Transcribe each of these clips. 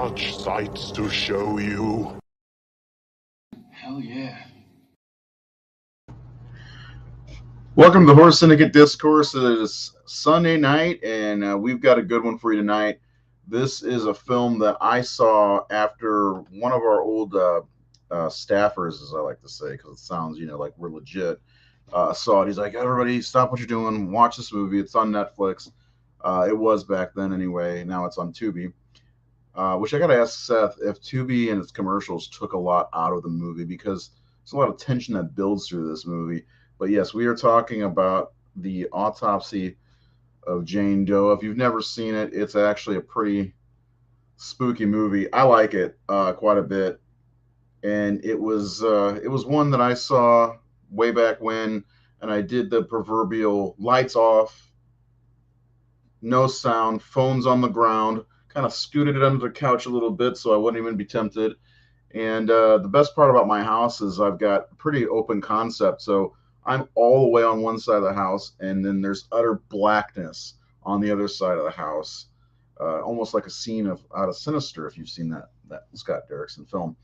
such sights to show you. Hell yeah. Welcome to the Horror Syndicate Discourse. It is Sunday night, and we've got a good one for you tonight. This is a film that I saw after one of our old staffers, as I like to say, because it sounds, like we're legit, saw it. He's like, everybody stop what you're doing, watch this movie. It's on Netflix. It was back then anyway. Now it's on Tubi. Which I got to ask Seth if Tubi and its commercials took a lot out of the movie, because there's a lot of tension that builds through this movie. But yes, we are talking about the Autopsy of Jane Doe. If you've never seen it, it's actually a pretty spooky movie. I like it quite a bit, and it was one that I saw way back when, and I did the proverbial lights off, no sound, phones on the ground, kind of scooted it under the couch a little bit so I wouldn't even be tempted. And the best part about my house is I've got a pretty open concept, so I'm all the way on one side of the house, and then there's utter blackness on the other side of the house, almost like a scene out of Sinister, if you've seen that Scott Derrickson film.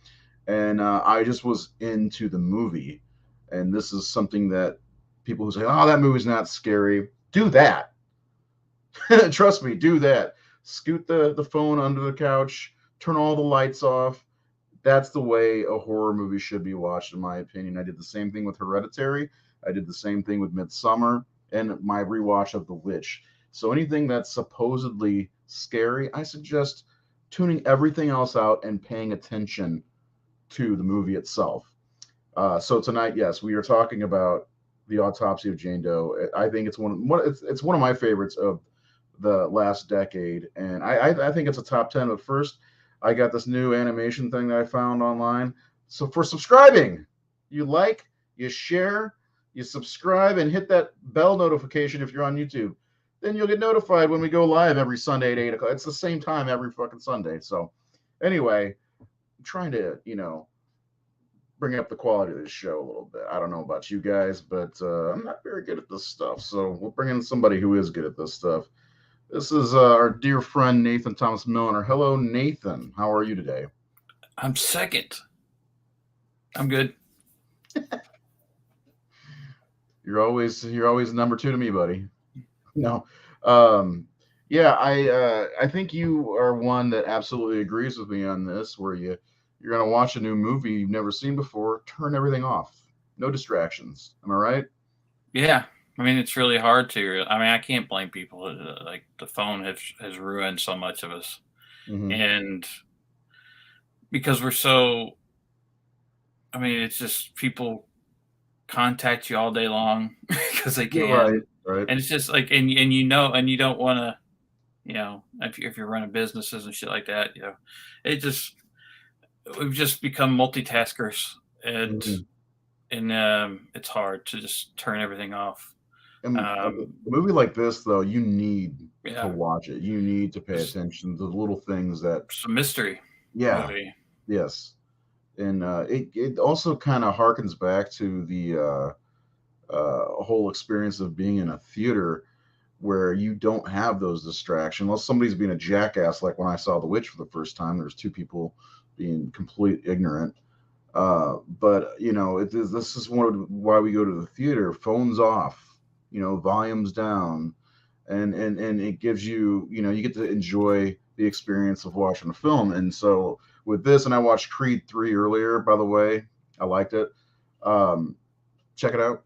And I just was into the movie, and this is something that people who say, "Oh, that movie's not scary," do that. Trust me, do that. Scoot the phone under the couch, turn all the lights off. That's the way a horror movie should be watched, in my opinion. I did the same thing with Hereditary. I did the same thing with Midsommar and my rewatch of The Witch. So anything that's supposedly scary, I suggest tuning everything else out and paying attention to the movie itself. So tonight, yes, we are talking about the Autopsy of Jane Doe. I think it's one of my favorites of the last decade, and I think it's a top 10. But first, I got this new animation thing that I found online. So for subscribing, you like, you share, you subscribe, and hit that bell notification if you're on YouTube. Then you'll get notified when we go live every Sunday at 8 o'clock. It's the same time every fucking Sunday. So anyway, I'm trying to, bring up the quality of this show a little bit. I don't know about you guys, but I'm not very good at this stuff. So we'll bring in somebody who is good at this stuff. This is our dear friend, Nathan Thomas Milliner. Hello, Nathan. How are you today? I'm second. I'm good. You're always number two to me, buddy. No. Yeah, I think you are one that absolutely agrees with me on this, where you're going to watch a new movie you've never seen before, turn everything off. No distractions. Am I right? Yeah. I mean, it's really hard to. I mean, I can't blame people. Like, the phone has ruined so much of us. Mm-hmm. And because we're so, I mean, it's just people contact you all day long because they can. Right. And it's just like, and you don't want to, if you're running businesses and shit like that, we've just become multitaskers, and it's hard to just turn everything off. And a movie like this, though, you need to watch it. You need to pay attention to the little things that. It's a mystery. Yeah. Movie. Yes. And it also kind of harkens back to the whole experience of being in a theater where you don't have those distractions. Unless somebody's being a jackass, like when I saw The Witch for the first time, there's two people being complete ignorant. But this is why we go to the theater. Phones off, volumes down, and it gives you, you get to enjoy the experience of watching a film. And so with this, and I watched Creed 3 earlier, by the way, I liked it. Check it out.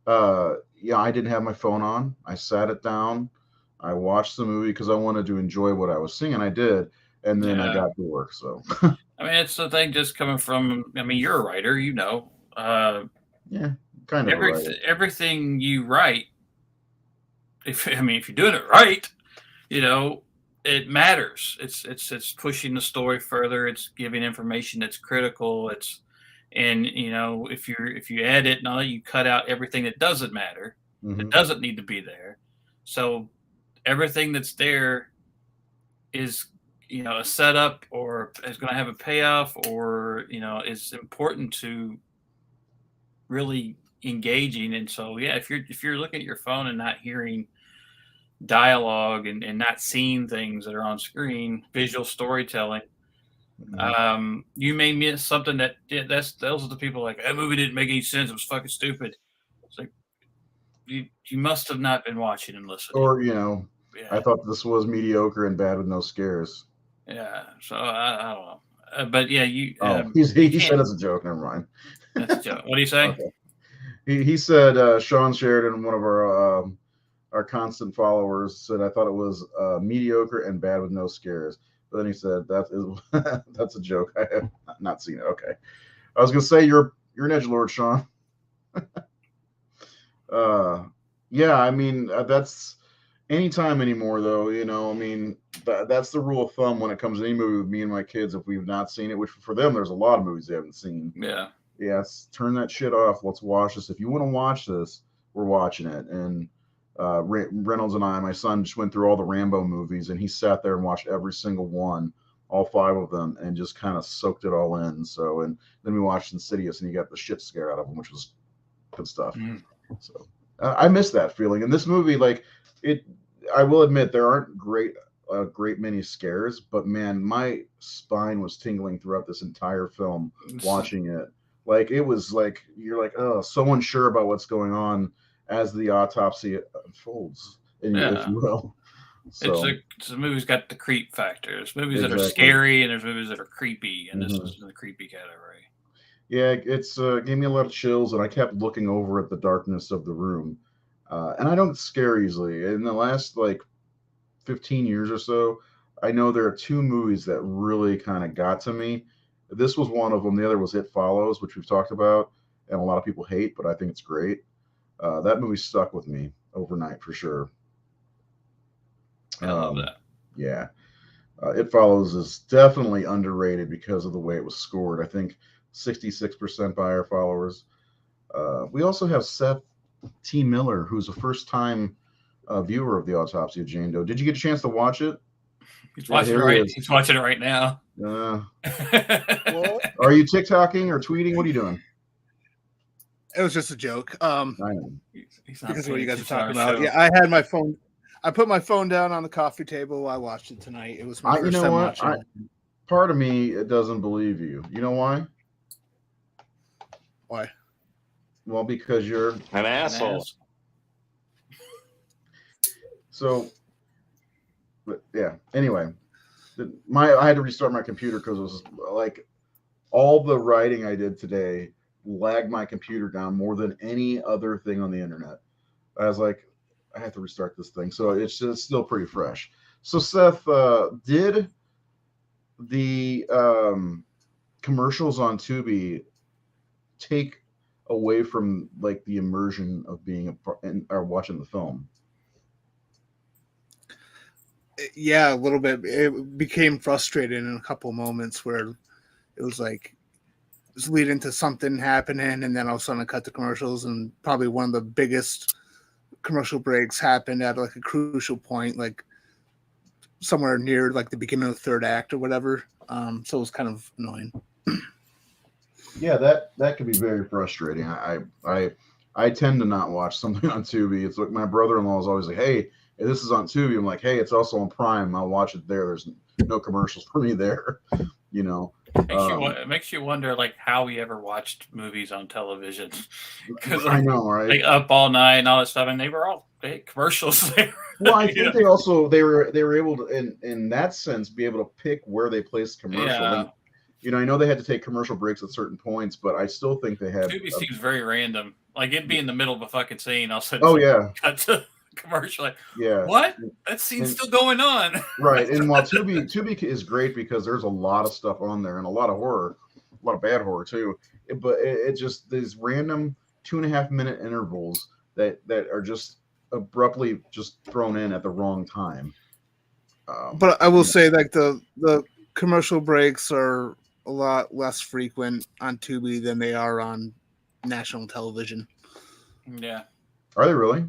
I didn't have my phone on. I sat it down. I watched the movie because I wanted to enjoy what I was seeing, and I did. And then I got to work. So, I mean, it's the thing just coming from. I mean, you're a writer, yeah, kind of. Everything you write, if you're doing it right, it matters. It's pushing the story further. It's giving information that's critical. And if you edit and all that, you cut out everything that doesn't matter. Mm-hmm. It doesn't need to be there. So everything that's there is a setup, or is going to have a payoff, or is important to really engaging. And so if you're looking at your phone and not hearing dialogue and not seeing things that are on screen, visual storytelling, You may miss something those are the people like that movie didn't make any sense. It was fucking stupid. It's like you must have not been watching and listening. Or I thought this was mediocre and bad with no scares. Yeah. So I don't know. But yeah, you. He said it's a joke. Never mind. That's a joke. What do you say? Okay. He said Sean Sheridan, one of our constant followers, said I thought it was mediocre and bad with no scares. But then he said that's a joke. I have not seen it. Okay. I was gonna say you're an edgelord, Sean. Yeah, I mean that's anytime anymore though. I mean that's the rule of thumb when it comes to any movie with me and my kids. If we've not seen it, which for them there's a lot of movies they haven't seen. Yeah. Yes, turn that shit off. Let's watch this. If you want to watch this, we're watching it. And Reynolds and my son, just went through all the Rambo movies, and he sat there and watched every single one, all 5 of them, and just kind of soaked it all in. So, and then we watched Insidious, and he got the shit scared out of him, which was good stuff. So I miss that feeling. And this movie, like I will admit there aren't great many scares, but man, my spine was tingling throughout this entire film watching it. Like it was like you're like, oh, so unsure about what's going on as the autopsy unfolds, if you will. So, it's a movie's got the creep factor. There's movies that are scary, and there's movies that are creepy, and this is in the creepy category. Yeah, it's gave me a lot of chills, and I kept looking over at the darkness of the room. And I don't get scared easily. In the last 15 years or so, I know there are 2 movies that really kind of got to me. This was one of them. The other was It Follows, which we've talked about, and a lot of people hate, but I think it's great. That movie stuck with me overnight for sure. I love that. Yeah. It Follows is definitely underrated because of the way it was scored. I think 66% by our followers. We also have Seth T. Miller, who's a first-time viewer of the Autopsy of Jane Doe. Did you get a chance to watch it? He's watching He's watching it right now. Are you TikToking or tweeting? What are you doing? It was just a joke. I know. Because of what you guys are talking about. Yeah, I had my phone. I put my phone down on the coffee table while I watched it tonight. It was my first time watching it. Part of me doesn't believe you. You know why? Why? Well, because you're an asshole. So, but yeah. Anyway, I had to restart my computer because it was like all the writing I did today lagged my computer down more than any other thing on the internet. I was like, I have to restart this thing. So it's still pretty fresh. So Seth, did the commercials on Tubi take away from the immersion of being or watching the film? Yeah, a little bit. It became frustrating in a couple of moments where it was like it's leading to something happening, and then all of a sudden I cut the commercials, and probably one of the biggest commercial breaks happened at a crucial point, somewhere near the beginning of the 3rd act or whatever. So it was kind of annoying. Yeah, that could be very frustrating. I tend to not watch something on Tubi. It's like my brother-in-law is always like, "Hey, this is on Tubi." I'm like, "Hey, it's also on Prime. I'll watch it there. There's no commercials for me there." It makes you wonder how we ever watched movies on television. Because I know, right? Up All Night and all that stuff, and they had commercials there. Well, I think they also they were able to in that sense be able to pick where they placed commercial. Yeah. And, I know they had to take commercial breaks at certain points, but I still think they had. Tubi seems very random. It'd be in the middle of a fucking scene. All of a sudden, cut to commercial. What? That scene's still going on. Right. And while Tubi is great because there's a lot of stuff on there and a lot of horror, a lot of bad horror too. But it just these random 2.5-minute intervals that are just abruptly just thrown in at the wrong time. But I will say the commercial breaks are a lot less frequent on Tubi than they are on national television. Yeah. Are they really?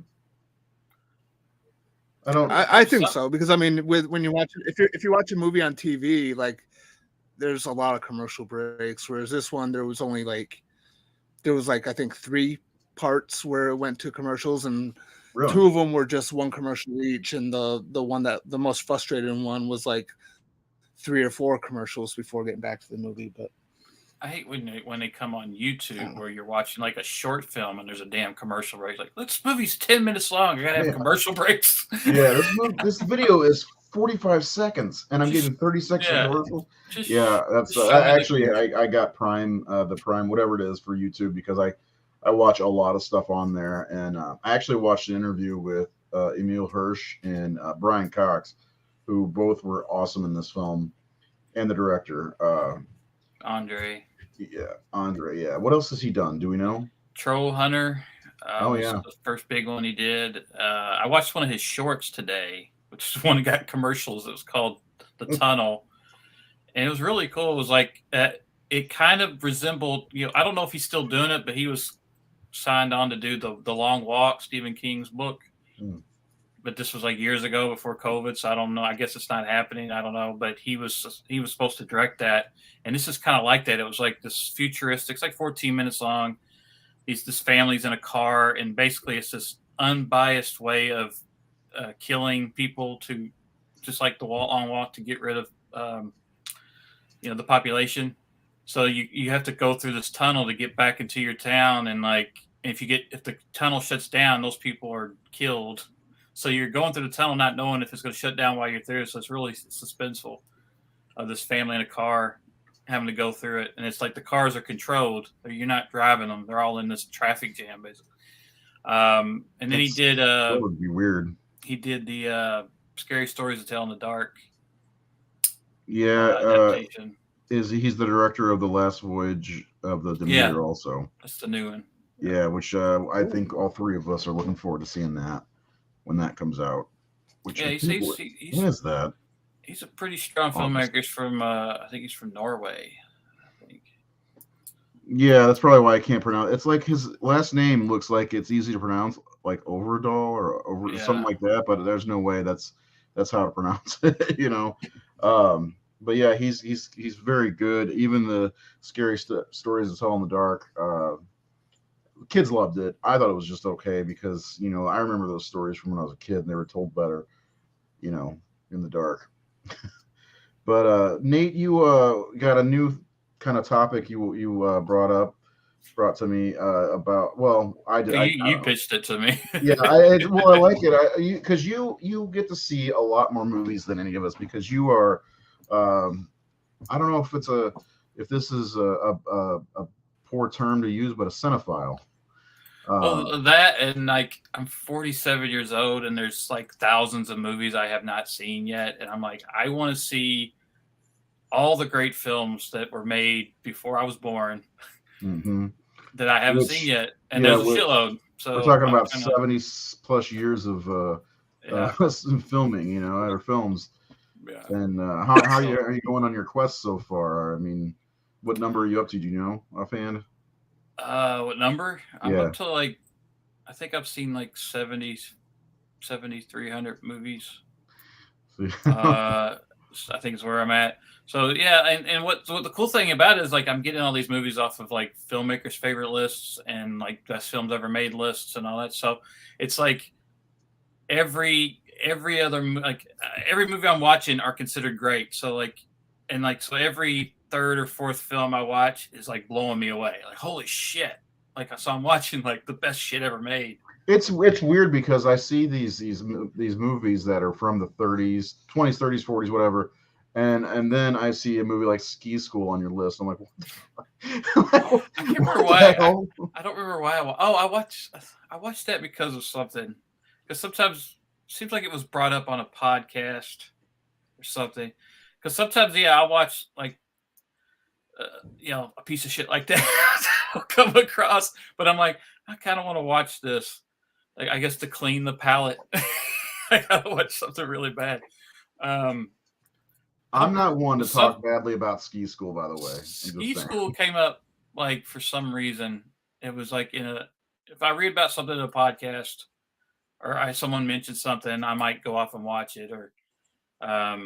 I think so because when you watch if you watch a movie on TV, there's a lot of commercial breaks, whereas this one there was only I think 3 parts where it went to commercials, and really? 2 of them were just one commercial each, and the one that the most frustrating one was 3 or 4 commercials before getting back to the movie. But I hate when they come on YouTube where you're watching like a short film and there's a damn commercial break. Like, this movie's 10 minutes long. I gotta have commercial breaks. Yeah, this video is 45 seconds, and I'm getting 30 seconds of commercials. Yeah, that's actually I got Prime, the Prime, whatever it is for YouTube, because I watch a lot of stuff on there, and I actually watched an interview with Emil Hirsch and Brian Cox, who both were awesome in this film, and the director. Andre. Yeah, Andre. Yeah. What else has he done? Do we know? Troll Hunter. Oh yeah, the first big one he did. I watched one of his shorts today, which is one that got commercials. It was called The Tunnel, and it was really cool. It was like it kind of resembled. I don't know if he's still doing it, but he was signed on to do the Long Walk, Stephen King's book. But this was like years ago before COVID, so I don't know. I guess it's not happening. I don't know. But he was supposed to direct that, and this is kind of like that. It was like this futuristic. It's like 14 minutes long. This family's in a car, and basically it's this unbiased way of killing people to just like the Long Walk to get rid of the population. So you have to go through this tunnel to get back into your town, and like if the tunnel shuts down, those people are killed. So you're going through the tunnel not knowing if it's going to shut down while you're through. So it's really suspenseful of this family in a car having to go through it. And it's like the cars are controlled. You're not driving them. They're all in this traffic jam, basically. And then he did... that would be weird. He did the Scary Stories to Tell in the Dark. Yeah. Adaptation. He's the director of The Last Voyage of the Demeter also. That's the new one. Yeah, which I think all three of us are looking forward to seeing that when that comes out. Which when is that? He's a pretty strong filmmaker. He's from I think he's from Norway. I think. Yeah, that's probably why I can't pronounce. It's like his last name looks like it's easy to pronounce, like Overdal or something like that. But there's no way that's how to pronounce it, But yeah, he's very good. Even the Scary Stories to Tell in the Dark. Kids loved it. I thought it was just okay because I remember those stories from when I was a kid and they were told better, in the dark. But Nate, you got a new kind of topic you brought to me about. Well, I did. You pitched it to me. Yeah, I like it because you get to see a lot more movies than any of us because you are. I don't know if this is a poor term to use, but a cinephile. Well, that and like I'm 47 years old, and there's like thousands of movies I have not seen yet, and I'm like, I want to see all the great films that were made before I was born that I haven't seen yet, and there's a shitload. So we're talking about 70 plus years of filming, or films. Yeah. And how are you going on your quest so far? I mean, what number are you up to? Do you know offhand? What number? I'm up to I think I've seen like 7,300 movies. I think is where I'm at. So yeah, and what the cool thing about it is like I'm getting all these movies off of like filmmakers' favorite lists and like best films ever made lists and all that. So it's like every other every movie I'm watching are considered great. So so every third or fourth film I watch is like blowing me away. Like holy shit! So I'm watching like the best shit ever made. It's weird because I see these movies that are from the 30s, 20s, 30s, 40s, whatever, and then I see a movie like Ski School on your list. I'm like, what the fuck? I can't remember why. I don't remember why. I watched that because of something. Because sometimes it seems like it was brought up on a podcast or something. Because sometimes I'll watch like a piece of shit like that I'll come across, but I'm like, I kind of want to watch this. Like, I guess to clean the palate, I gotta watch something really bad. I'm not one to talk badly about Ski School, by the way. Ski School came up like for some reason. It was like if I read about something in a podcast or someone mentioned something, I might go off and watch it. Or I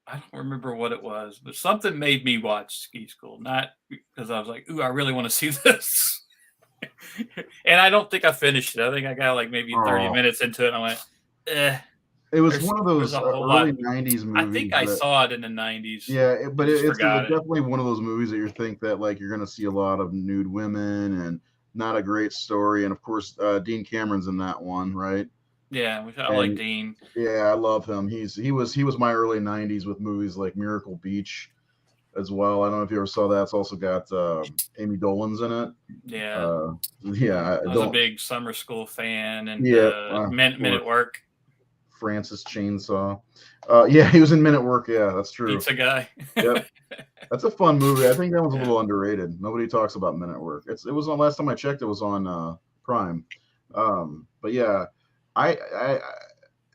don't remember what it was, but something made me watch Ski School. Not because I was like, ooh, I really want to see this. And I don't think I finished it. I think I got like maybe 30 minutes into it, and I went, It was There's- one of those there's a whole early lot. '90s movies. I think I that- saw it in the 90s. Yeah, but Just it's forgot it. definitely one of those movies that you think that like you're gonna see a lot of nude women and not a great story. And of course, Dean Cameron's in that one, right? Yeah, which I like And Dean. yeah, I love him. He was my early '90s with movies like Miracle Beach as well. I don't know if you ever saw that. It's also got Amy Dolan's in it. Yeah, Yeah, I was a big summer school fan, and Yeah, Men at Work. Francis Chainsaw. Yeah, he was in Men at Work. Yeah, that's true. Pizza Guy. Yep. That's a fun movie. I think that one's a little underrated. Nobody talks about Men at Work. It was on last time I checked. It was on Prime. But yeah, I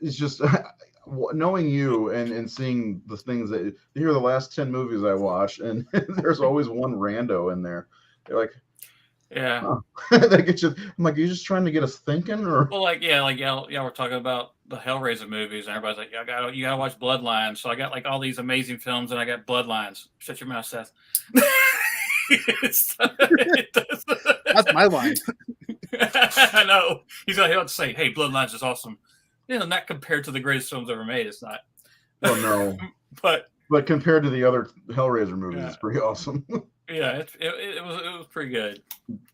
it's just knowing you and seeing the things that here are the last 10 movies I watched, and there's always one rando in there. They're like, Yeah. huh. That gets you. I'm like, are you just trying to get us thinking, or Well, like y'all we're talking about the Hellraiser movies, and everybody's like, you gotta watch Bloodlines. So I got like all these amazing films, and I got Bloodlines. Shut your mouth, Seth. That's my line. I know. He's gonna have to say, "Hey, Bloodlines is awesome." You know, not compared to the greatest films ever made. It's not. well, no. But compared to the other Hellraiser movies, Yeah. it's pretty awesome. yeah, it was pretty good.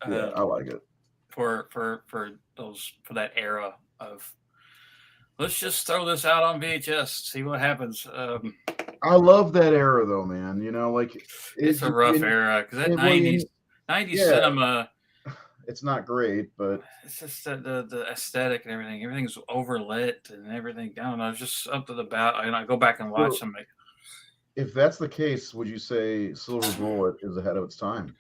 Yeah, I like it. For that era of let's just throw this out on VHS, see what happens. I love that era though, man. You know, like It's a rough era because that well, 90s yeah. cinema, it's not great, but it's just the aesthetic and everything. Everything's overlit and everything. I don't know. It's just something about. And I go back and watch them. Like, if that's the case, would you say Silver Bullet is ahead of its time?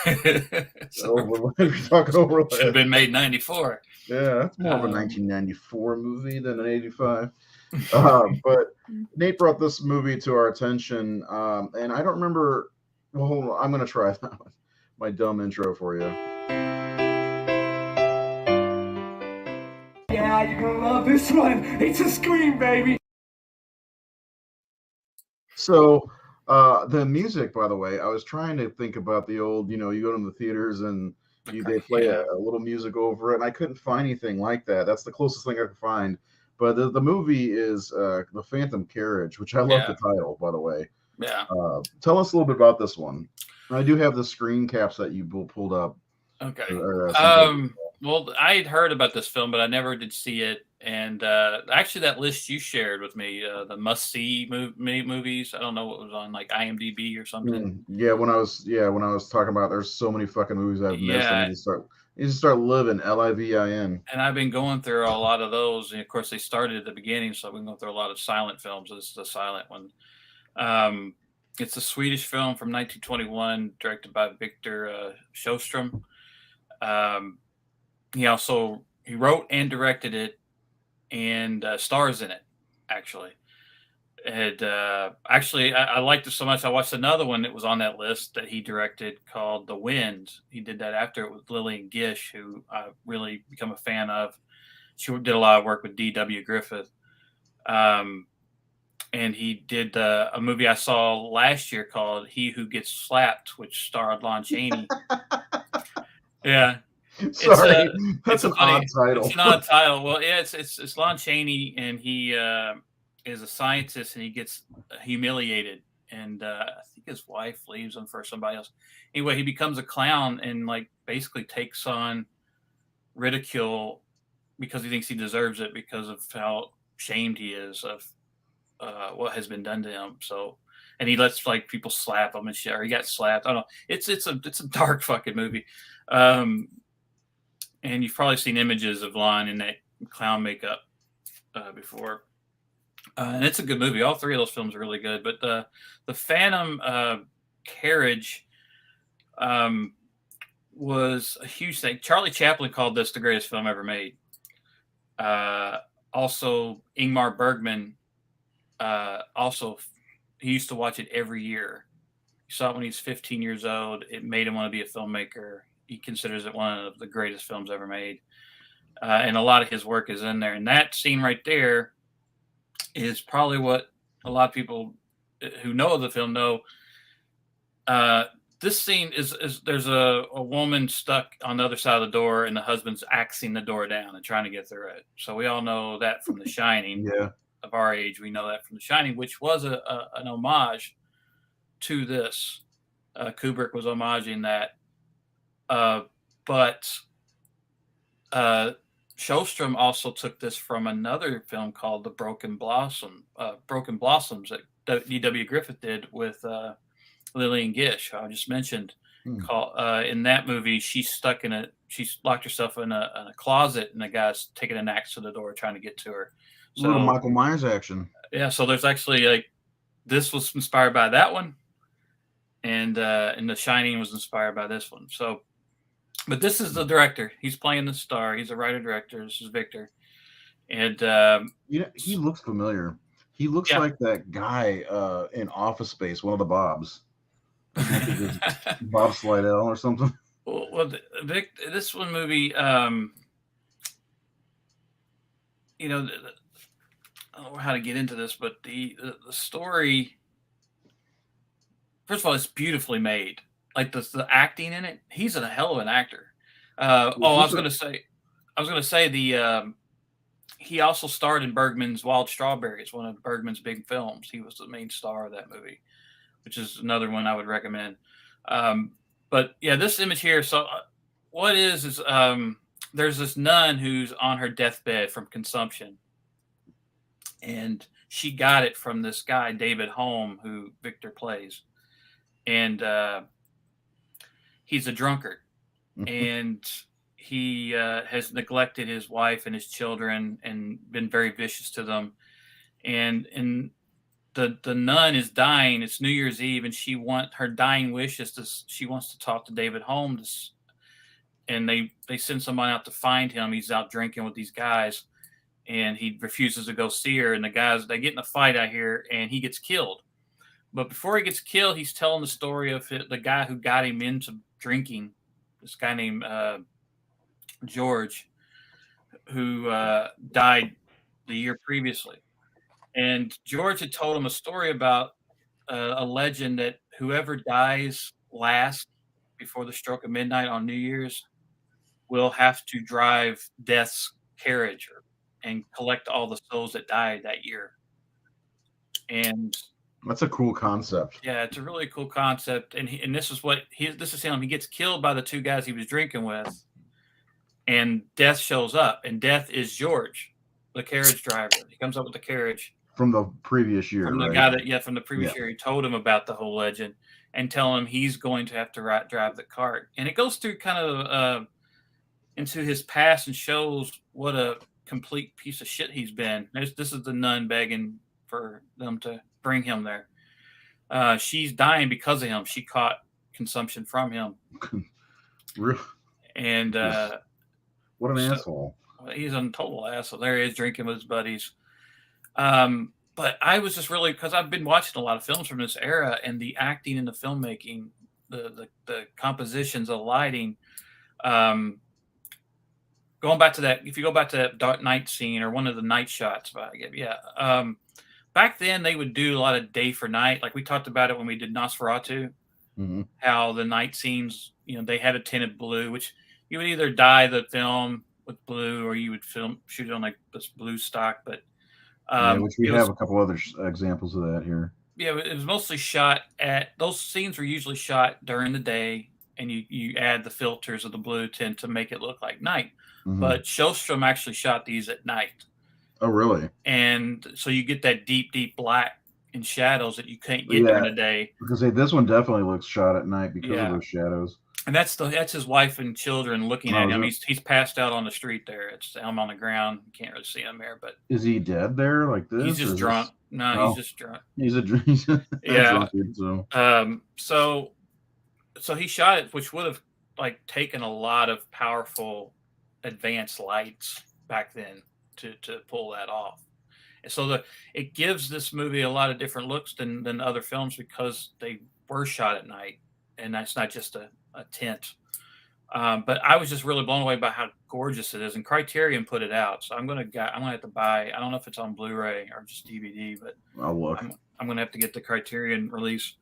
We're talking overlap. Should have been made in '94. Yeah, that's more of a 1994 movie than an '85. But Nate brought this movie to our attention, and I don't remember. Well, hold on, I'm going to try my dumb intro for you. Yeah, you're gonna love this one. It's a Scream, baby. So the music, by the way, I was trying to think about the old, you go to the theaters and they play a little music over it, and I couldn't find anything like that. That's the closest thing I could find. But the movie is The Phantom Carriage, which I love the title, by the way. Yeah. Tell us a little bit about this one. I do have the screen caps that you pulled up. Okay. Well, I had heard about this film, but I never did see it. And actually, that list you shared with me, the must-see movies. I don't know what was on like IMDb or something. Yeah, when I was talking about, there's so many fucking movies I've missed. I need to start living. LIVIN. And I've been going through a lot of those, and of course, they started at the beginning, so I've been going through a lot of silent films. This is a silent one. It's a Swedish film from 1921, directed by Victor Sjöström. He wrote and directed it, and stars in it. Actually, and I liked it so much. I watched another one that was on that list that he directed called The Wind. He did that after it with Lillian Gish, who I really become a fan of. She did a lot of work with D.W. Griffith. And he did a movie I saw last year called He Who Gets Slapped, which starred Lon Chaney. Yeah. Sorry, that's an odd title. It's an odd title. Well, yeah, it's Lon Chaney, and he is a scientist, and he gets humiliated, and I think his wife leaves him for somebody else. Anyway, he becomes a clown and like basically takes on ridicule because he thinks he deserves it because of how shamed he is of what has been done to him. So, and he lets like people slap him and shit, or he got slapped. I don't know. It's a dark fucking movie. And you've probably seen images of Lon in that clown makeup before. And it's a good movie. All three of those films are really good. But the Phantom Carriage was a huge thing. Charlie Chaplin called this the greatest film ever made. Also, Ingmar Bergman, he used to watch it every year. He saw it when he was 15 years old. It made him want to be a filmmaker. He considers it one of the greatest films ever made. And a lot of his work is in there. And that scene right there is probably what a lot of people who know the film know. this scene is there's a woman stuck on the other side of the door, and the husband's axing the door down and trying to get through it. So we all know that from The Shining. Yeah. Of our age, we know that from The Shining, which was an homage to this. Kubrick was homaging that, but Showstrom also took this from another film called The Broken Blossoms that D.W. Griffith did with Lillian Gish, I just mentioned. In that movie, she's locked herself in a closet, and the guy's taking an axe to the door trying to get to her. So, little Michael Myers action. Yeah, so there's actually this was inspired by that one, and The Shining was inspired by this one. So, but this is the director. He's playing the star. He's a writer director. This is Victor, and he looks familiar. He looks like that guy in Office Space, one of the Bobs. Bob Slidell or something. Well, this one movie, I don't know how to get into this, but the story, first of all, it's beautifully made. Like the acting in it, he's a hell of an actor. I was going to say he also starred in Bergman's Wild Strawberries, one of Bergman's big films. He was the main star of that movie, which is another one I would recommend. But yeah, this image here. So what is there's this nun who's on her deathbed from consumption. And she got it from this guy, David Holm, who Victor plays. And he's a drunkard. And he has neglected his wife and his children and been very vicious to them. And the nun is dying. It's New Year's Eve, and her dying wish is she wants to talk to David Holm. And they send someone out to find him. He's out drinking with these guys. And he refuses to go see her. And they get in a fight out here, and he gets killed. But before he gets killed, he's telling the story of the guy who got him into drinking, this guy named George, who died the year previously. And George had told him a story about a legend that whoever dies last before the stroke of midnight on New Year's will have to drive Death's carriage and collect all the souls that died that year. And that's a cool concept. Yeah, it's a really cool concept. And this is him. He gets killed by the two guys he was drinking with, and Death shows up, and Death is George, the carriage driver. He comes up with the carriage from the previous year. From the guy from the previous year, he told him about the whole legend and tell him he's going to have to drive the cart. And it goes through kind of into his past and shows what a complete piece of shit he's been. This is the nun begging for them to bring him there. She's dying because of him. She caught consumption from him. And what an asshole. He's a total asshole. There he is drinking with his buddies. But I was just really, because I've been watching a lot of films from this era, and the acting and the filmmaking, the compositions, the lighting, going back to that, if you go back to that dark night scene or one of the night shots, back then they would do a lot of day for night. Like we talked about it when we did Nosferatu, how the night scenes, they had a tinted blue, which you would either dye the film with blue or you would shoot it on like this blue stock. But which we have a couple other examples of that here. Yeah, it was mostly shot those scenes were usually shot during the day, and you add the filters of the blue tint to make it look like night. But Showstrom actually shot these at night. Oh, really? And so you get that deep, deep black and shadows that you can't get during the day. Because this one definitely looks shot at night because of those shadows. And that's his wife and children looking at him. He's passed out on the street there. It's him on the ground. You can't really see him there, but is he dead there like this? He's just drunk. No, he's just drunk. He's a drunk. So he shot it, which would have taken a lot of powerful advanced lights back then to pull that off. And so it gives this movie a lot of different looks than other films because they were shot at night, and that's not just a tint. But I was just really blown away by how gorgeous it is. And Criterion put it out, so I'm gonna have to buy. I don't know if it's on Blu-ray or just DVD, but I'll look. I'm gonna have to get the Criterion release.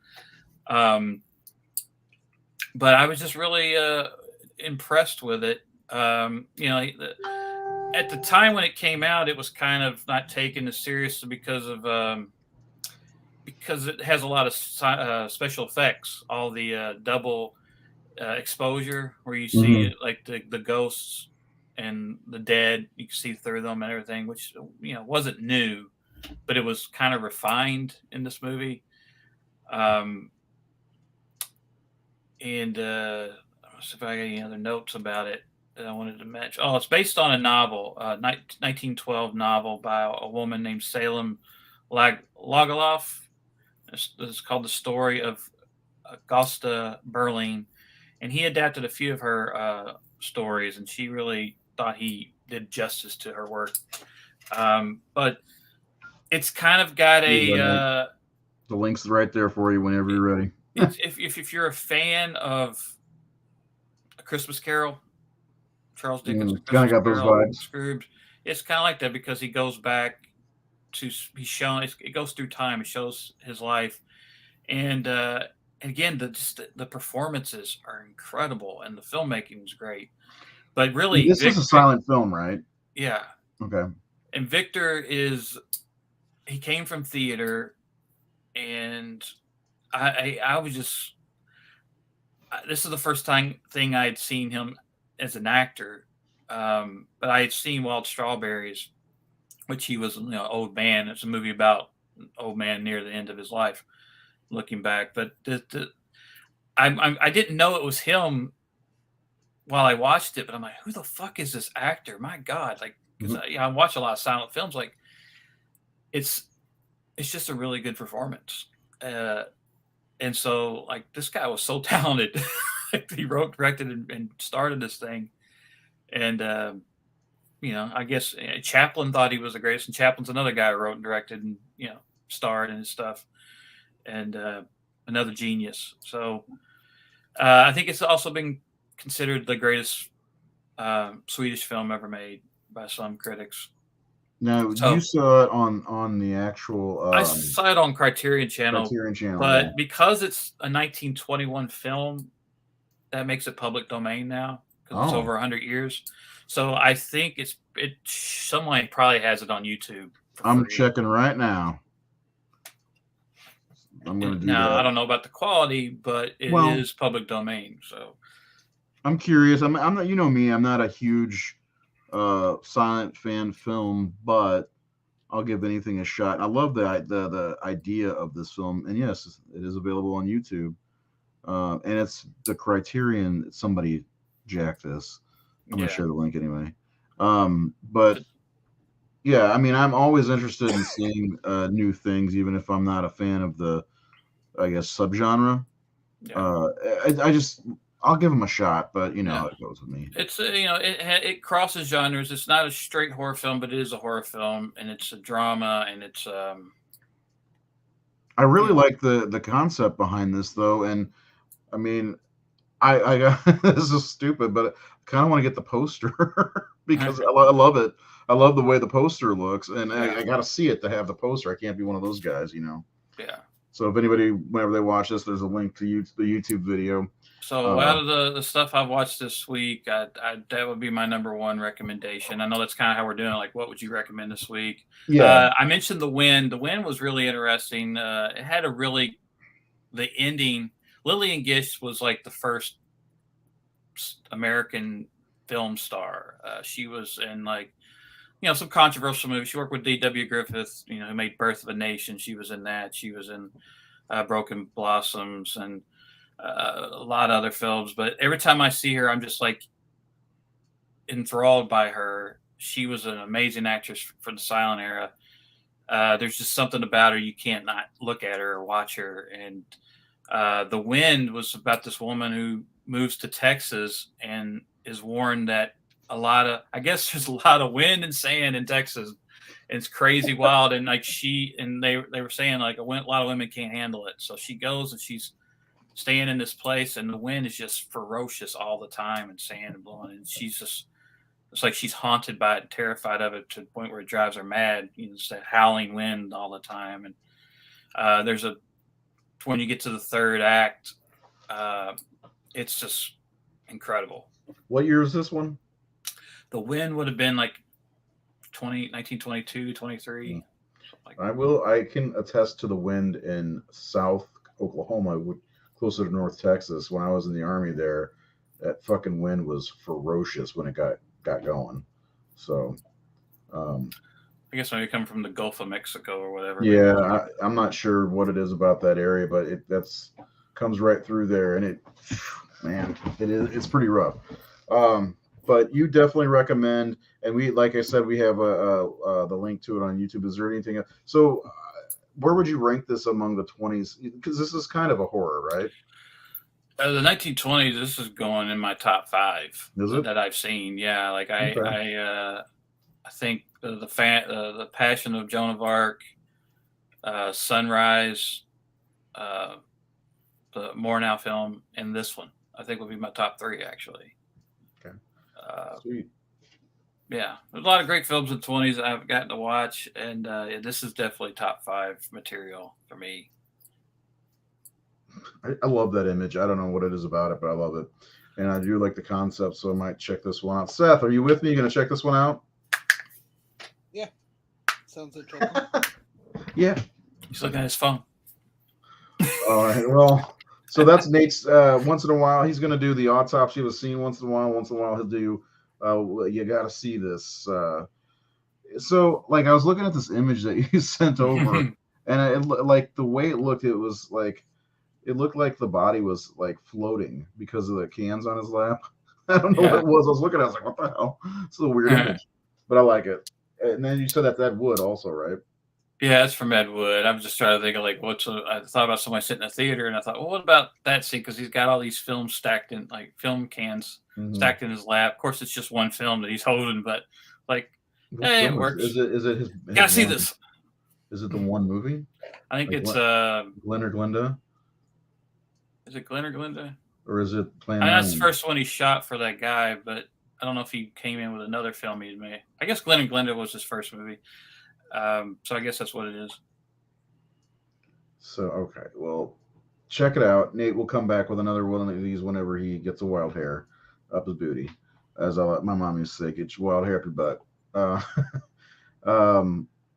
but I was just really impressed with it. At the time when it came out, it was kind of not taken as seriously because it has a lot of special effects, all the double exposure where you see like the ghosts and the dead, you can see through them and everything, which wasn't new, but it was kind of refined in this movie. And let's see if I got any other notes about it that I wanted to mention. Oh, it's based on a novel, 1912 novel by a woman named Salem Logoloff. It's called The Story of Augusta Berling, and he adapted a few of her stories, and she really thought he did justice to her work. But it's kind of got the link's right there for you whenever you're ready. if you're a fan of A Christmas Carol, Charles Dickens' kind of got those vibes. Scrooge, it's kind of like that because he goes back to he's shown it goes through time. It shows his life, and again the performances are incredible and the filmmaking is great. But really, this is a silent film, right? Yeah. Okay. And Victor he came from theater, and I was just this is the first thing I had seen him as an actor, but I had seen Wild Strawberries, which he was old man. It's a movie about an old man near the end of his life, looking back. But I didn't know it was him while I watched it, but I'm like, who the fuck is this actor? My God, like, because I watch a lot of silent films. Like, it's just a really good performance. And so, like, this guy was so talented. He wrote, directed, and started this thing. And, I guess Chaplin thought he was the greatest. And Chaplin's another guy who wrote and directed and, starred in his stuff. And another genius. So I think it's also been considered the greatest Swedish film ever made by some critics. Now, you saw it on the actual. I saw it on Criterion Channel. But yeah. because it's a 1921 film, that makes it public domain now because it's over 100 years. So I think someone probably has it on YouTube. I'm checking right now. I'm going to do that. I don't know about the quality, but it is public domain. So I'm curious. I'm not. You know me. I'm not a huge silent fan film, but I'll give anything a shot. I love the idea of this film, and yes, it is available on YouTube. And it's the Criterion. Somebody jacked this. I'm gonna share the link anyway. But yeah, I mean, I'm always interested in seeing new things, even if I'm not a fan of the, I guess, subgenre. Yeah. I'll give them a shot, but how it goes with me. It's it crosses genres. It's not a straight horror film, but it is a horror film, and it's a drama, and it's. I really like the concept behind this, though, and I mean, I got this is stupid, but I kind of want to get the poster because I love it. I love the way the poster looks, and I got to see it to have the poster. I can't be one of those guys, Yeah. So if anybody, whenever they watch this, there's a link to the YouTube video. So out of the stuff I've watched this week, that would be my number one recommendation. I know that's kind of how we're doing. Like, what would you recommend this week? Yeah. I mentioned The Wind. The Wind was really interesting. It had the ending. Lillian Gish was like the first American film star. She was in some controversial movies. She worked with D.W. Griffith, who made Birth of a Nation. She was in that. She was in Broken Blossoms and a lot of other films. But every time I see her, I'm just like enthralled by her. She was an amazing actress for the silent era. There's just something about her. You can't not look at her or watch her. And The Wind was about this woman who moves to Texas and is warned that there's a lot of wind and sand in Texas. And it's crazy wild. And they were saying like a lot of women can't handle it. So she goes and she's staying in this place and the wind is just ferocious all the time and sand and blowing. And it's like she's haunted by it and terrified of it to the point where it drives her mad. It's that howling wind all the time. And when you get to the third act, it's just incredible. What year is this one? The Wind would have been like 1922, 23. Like I can attest to The Wind in South Oklahoma, closer to North Texas. When I was in the Army there, that fucking wind was ferocious when it got going. So, I guess when you come from the Gulf of Mexico or whatever. yeah, I'm not sure what it is about that area, but that's comes right through there, and it's pretty rough. But you definitely recommend, and like I said, we have the link to it on YouTube. Is there anything else? So, where would you rank this among the 20s? Because this is kind of a horror, right? The 1920s. This is going in my top 5 Is it? that I've seen. Yeah, like Okay. I think the Passion of Joan of Arc, Sunrise, the Murnau film, and this one I think would be my top 3 actually. Okay. Sweet. Yeah, there's a lot of great films in the 20s I've gotten to watch, and this is definitely top 5 material for me. I love that image. I don't know what it is about it, but I love it. And I do like the concept, so I might check this one out. Seth, are you with me? You going to check this one out? Yeah. Sounds interesting. Yeah. He's looking at his phone. All right. Well, so that's Nate's. Once in a while, he's going to do the autopsy of a scene. Once in a while, he'll do. You got to see this. So, like, I was looking at this image that you sent over, and like the way it looked, it was like it looked like the body was like floating because of the cans on his lap. I don't know what it was. I was looking at it, I was like, what the hell? It's a weird image, but I like it. And then you said that's Ed Wood also, right? Yeah, it's from Ed Wood. I'm just trying to think of like I thought about somebody sitting in a theater, and I thought, well, what about that scene? Because he's got all these films stacked in like film cans stacked in his lap. Of course, it's just one film that he's holding, but like, hey, it works. Is it his gotta see this? Is it the one movie? I think like it's Glenn or Glenda. Is it Glenn or Glenda? Or is it Plan 9? That's the 9? first one he shot for that guy, but I don't know if he came in with another film he'd made. I guess Glenn and Glenda was his first movie. So I guess that's what it is. So, okay. Well, check it out. Nate will come back with another one of these whenever he gets a wild hair up his booty. As my mom used to say, get your wild hair up your butt.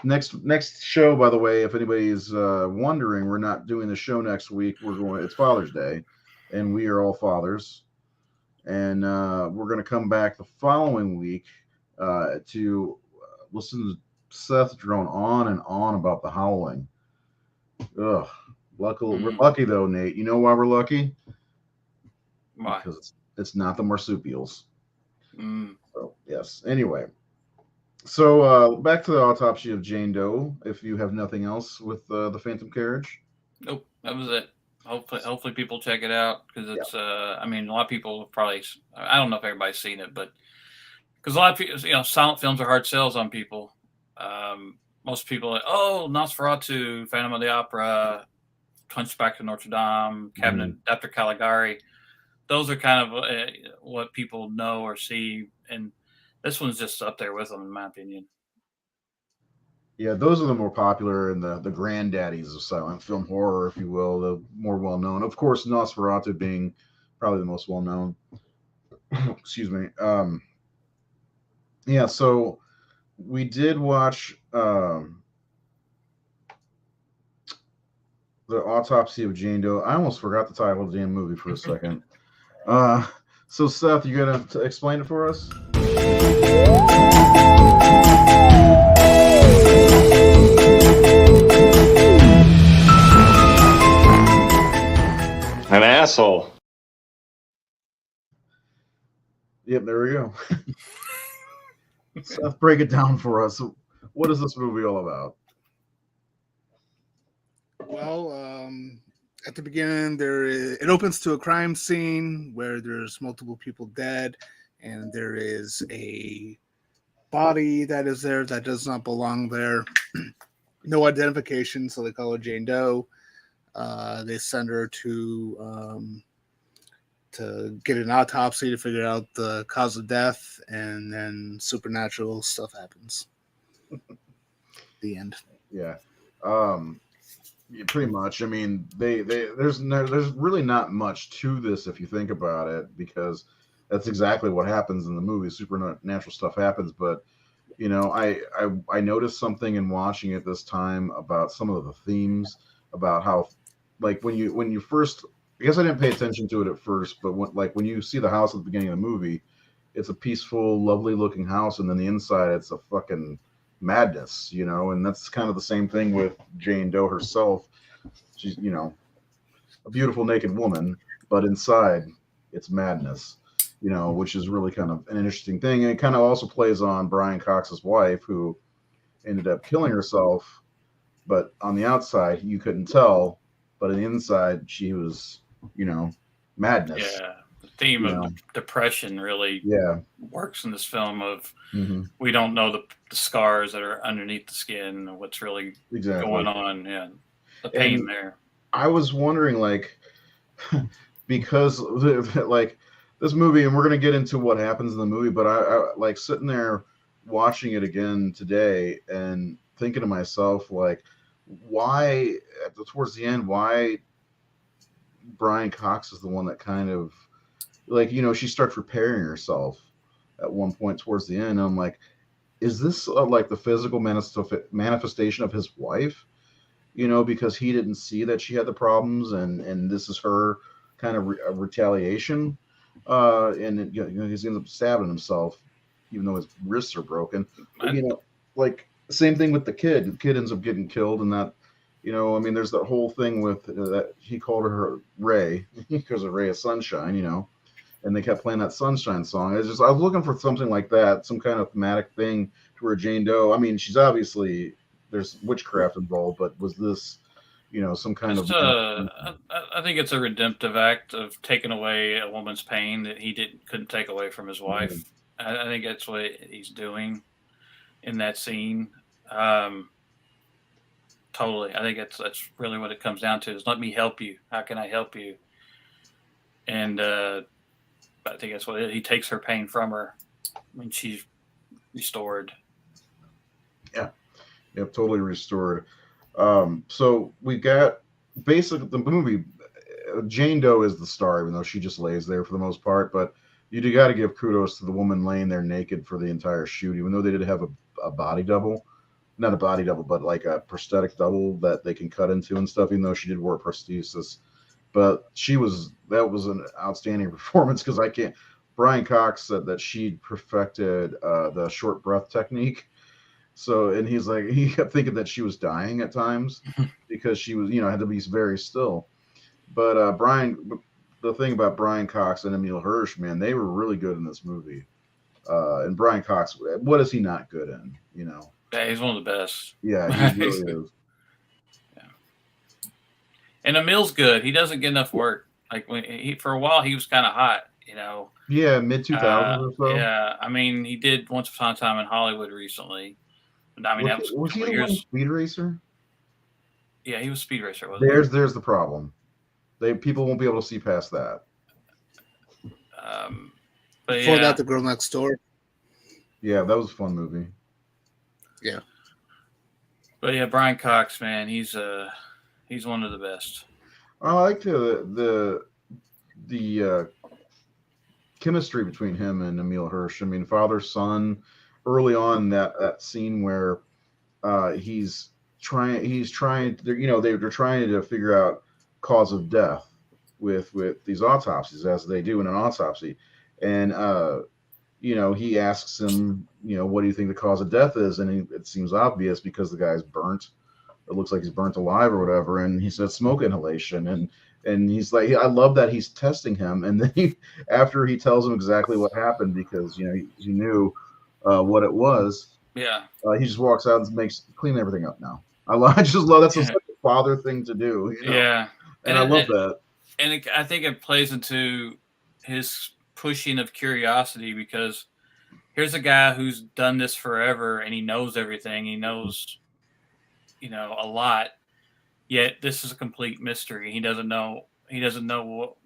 Next show, by the way, if anybody's wondering, we're not doing the show next week. It's Father's Day, and we are all fathers. And we're going to come back the following week to listen to Seth drone on and on about The Howling. Ugh. We're lucky though, Nate. You know why we're lucky? Why? Because it's not the marsupials. So yes. Anyway, so back to the autopsy of Jane Doe. If you have nothing else with the Phantom Carriage. Nope, that was it. Hopefully people check it out because it's. I mean, a lot of people probably. I don't know if everybody's seen it, but because a lot of people, silent films are hard sells on people. Most people are like, oh, Nosferatu, Phantom of the Opera, Hunchback of Notre Dame, Cabinet Dr. Caligari. Those are kind of what people know or see, and this one's just up there with them, in my opinion. Yeah, those are the more popular and the granddaddies of silent film horror, if you will, the more well-known. Of course, Nosferatu being probably the most well-known. Excuse me. Yeah, so we did watch the Autopsy of Jane Doe. I almost forgot the title of the damn movie for a second. So Seth, you gonna explain it for us? An asshole. Yep, there we go. Seth, break it down for us. What is this movie all about? Well, at the beginning, it opens to a crime scene where there's multiple people dead, and there is a body that is there that does not belong there. No identification, so they call her Jane Doe. They send her to get an autopsy to figure out the cause of death, and then supernatural stuff happens. The end. Yeah. Yeah, pretty much. I mean, there's really not much to this if you think about it, because that's exactly what happens in the movie. Supernatural stuff happens, but you know, I noticed something in watching it this time about some of the themes, about how, like, when you first, I guess I didn't pay attention to it at first, but when you see the house at the beginning of the movie, it's a peaceful, lovely looking house, and then the inside it's a fucking madness, you know, and that's kind of the same thing with Jane Doe herself. She's, you know, a beautiful naked woman, but inside it's madness, you know, which is really kind of an interesting thing. And it kind of also plays on Brian Cox's wife, who ended up killing herself, but on the outside you couldn't tell, but on the inside she was, you know, madness. Yeah, the theme You of know, depression really yeah. works in this film. Of Hmm. we don't know the scars that are underneath the skin, or what's really Exactly. going on. Yeah, the pain And there. I was wondering, like, because like this movie, and we're gonna get into what happens in the movie, but I like sitting there watching it again today and thinking to myself, like, why towards the end, why Brian Cox is the one that kind of, like, you know, she starts repairing herself at one point towards the end. And I'm like, is this like the physical manifestation of his wife? You know, because he didn't see that she had the problems, and this is her kind of retaliation. And it, you know, he's ends up stabbing himself, even though his wrists are broken. But you know, like same thing with the kid. The kid ends up getting killed, and that, you know, I mean, there's that whole thing with that he called her Ray because of Ray of Sunshine, you know, and they kept playing that Sunshine song. It's just I was looking for something like that, some kind of thematic thing to where Jane Doe. I mean, she's obviously there's witchcraft involved, but was this, you know, some kind Just of I think it's a redemptive act of taking away a woman's pain that he couldn't take away from his wife. I think that's what he's doing in that scene. Um, totally, I think that's really what it comes down to: is let me help you. How can I help you? And I think that's what he takes her pain from her when she's restored. yeah, totally restored. So we got basically the movie. Jane Doe is the star, even though she just lays there for the most part. But you do got to give kudos to the woman laying there naked for the entire shoot, even though they did have a body double, not a body double, but like a prosthetic double that they can cut into and stuff. Even though she did wear prosthesis, but that was an outstanding performance because I can't. Brian Cox said that she perfected the short breath technique. So, and he's like, he kept thinking that she was dying at times because she was, you know, had to be very still. But the thing about Brian Cox and Emile Hirsch, man, they were really good in this movie. And Brian Cox, what is he not good in? You know? Yeah, he's one of the best. Yeah, he really is. Yeah. And Emil's good. He doesn't get enough work. Like for a while, he was kind of hot. You know. Yeah, mid 2000s or so. Yeah, I mean, he did Once Upon a Time in Hollywood recently. I mean, that was he the years. one Speed Racer? Yeah, he was Speed Racer. Wasn't There's the problem. People won't be able to see past that. But Before yeah, that, The Girl Next Door. Yeah, that was a fun movie. Yeah. But yeah, Brian Cox, man, he's one of the best. I like the chemistry between him and Emile Hirsch. I mean, father son. Early on, that scene where he's trying, you know, they're trying to figure out cause of death with these autopsies, as they do in an autopsy, and you know, he asks him, you know, what do you think the cause of death is, and it seems obvious because the guy's burnt. It looks like he's burnt alive or whatever, and he said smoke inhalation, and he's like, I love that he's testing him, and then after he tells him exactly what happened, because you know he knew what it was. Yeah, he just walks out and clean everything up. Now I just love that's such a father thing to do. You know? Yeah, and I love that. And I think it plays into his pushing of curiosity, because here's a guy who's done this forever and he knows everything. He knows, you know, a lot. Yet this is a complete mystery. He doesn't know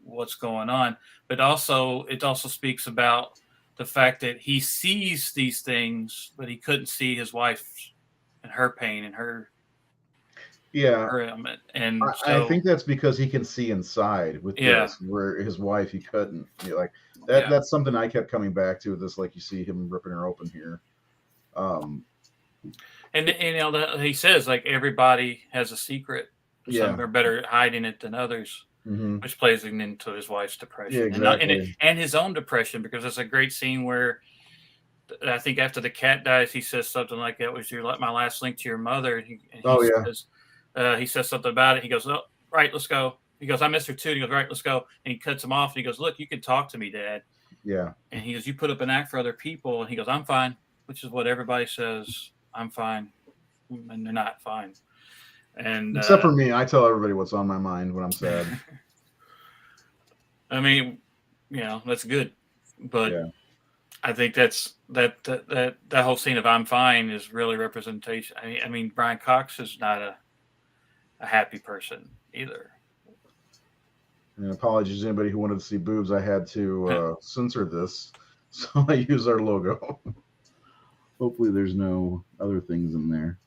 what's going on. But also, it also speaks about the fact that he sees these things, but he couldn't see his wife and her pain and her. Yeah, her and I so think that's because he can see inside with Yeah. this, where his wife he couldn't. Like Yeah. that's something I kept coming back to with this. Like you see him ripping her open here. and he says like everybody has a secret. Yeah. Some are better at hiding it than others, Mm-hmm. which plays into his wife's depression. Yeah, exactly. and his own depression, because there's a great scene where I think after the cat dies, he says something like, "That was my last link to your mother." And he says something about it. He goes, "Oh, right, let's go." He goes, "I miss her too." And he goes, "Right, let's go." And he cuts him off. And he goes, "Look, you can talk to me, Dad." Yeah. And he goes, "You put up an act for other people." And he goes, "I'm fine," which is what everybody says. I'm fine, and they're not fine. And except for me, I tell everybody what's on my mind when I'm sad. I mean, that's good, but Yeah. I think that whole scene of "I'm fine" is really representation. I mean, Brian Cox is not a happy person either. And apologies to anybody who wanted to see boobs. I had to censor this, so I use our logo. Hopefully, there's no other things in there.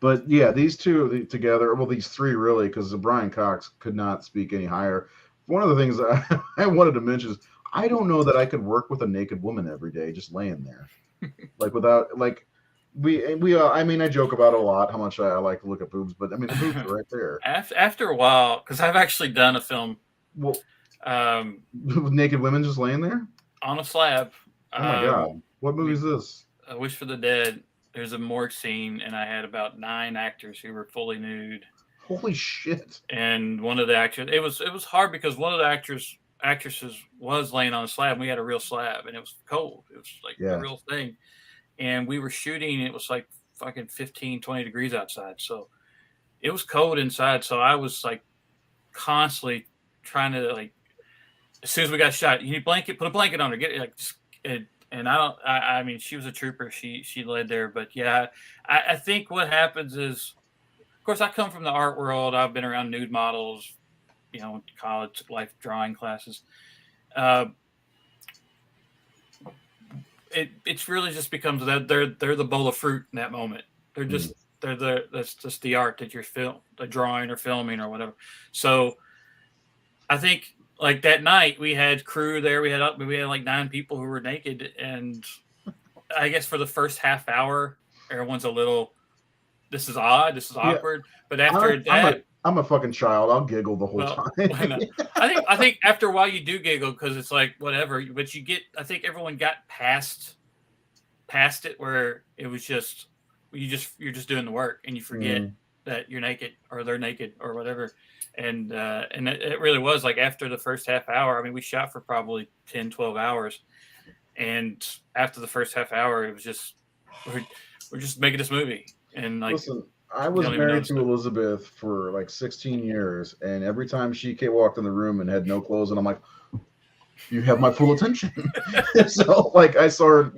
But yeah, these two together, well, these three really, because Brian Cox could not speak any higher. One of the things that I wanted to mention is I don't know that I could work with a naked woman every day just laying there, like without like I mean, I joke about it a lot how much I like to look at boobs, but I mean the boobs are right there. After a while, because I've actually done a film, with naked women just laying there on a slab. Oh my god, what movie is this? A Wish for the Dead. There's a morgue scene, and I had about 9 actors who were fully nude. Holy shit! And one of the actors, it was hard because one of the actresses was laying on a slab. And we had a real slab, and it was cold. It was like a real thing. And we were shooting. It was like fucking 15, 20 degrees outside, so it was cold inside. So I was like constantly trying to like, as soon as we got shot, you need a blanket, put a blanket on her, get it like. And I mean, she was a trooper. She led there, but yeah, I think what happens is, of course, I come from the art world. I've been around nude models, college life drawing classes. It's really just becomes that they're the bowl of fruit in that moment. They're just that's just the art that you're the drawing or filming or whatever. So I think. Like that night, we had crew there. We had like 9 people who were naked, and I guess for the first half hour, everyone's a little. This is odd. This is awkward. But after I'm a fucking child. I'll giggle the whole time. I think after a while you do giggle because it's like whatever. But I think everyone got past it where it was just you're just doing the work and you forget that you're naked or they're naked or whatever. And it really was like after the first half hour, I mean, we shot for probably 10, 12 hours. And after the first half hour, it was just, we're just making this movie. And like, listen, I was married to Elizabeth for like 16 years. And every time she walked in the room and had no clothes, and I'm like, you have my full attention. So like I saw her,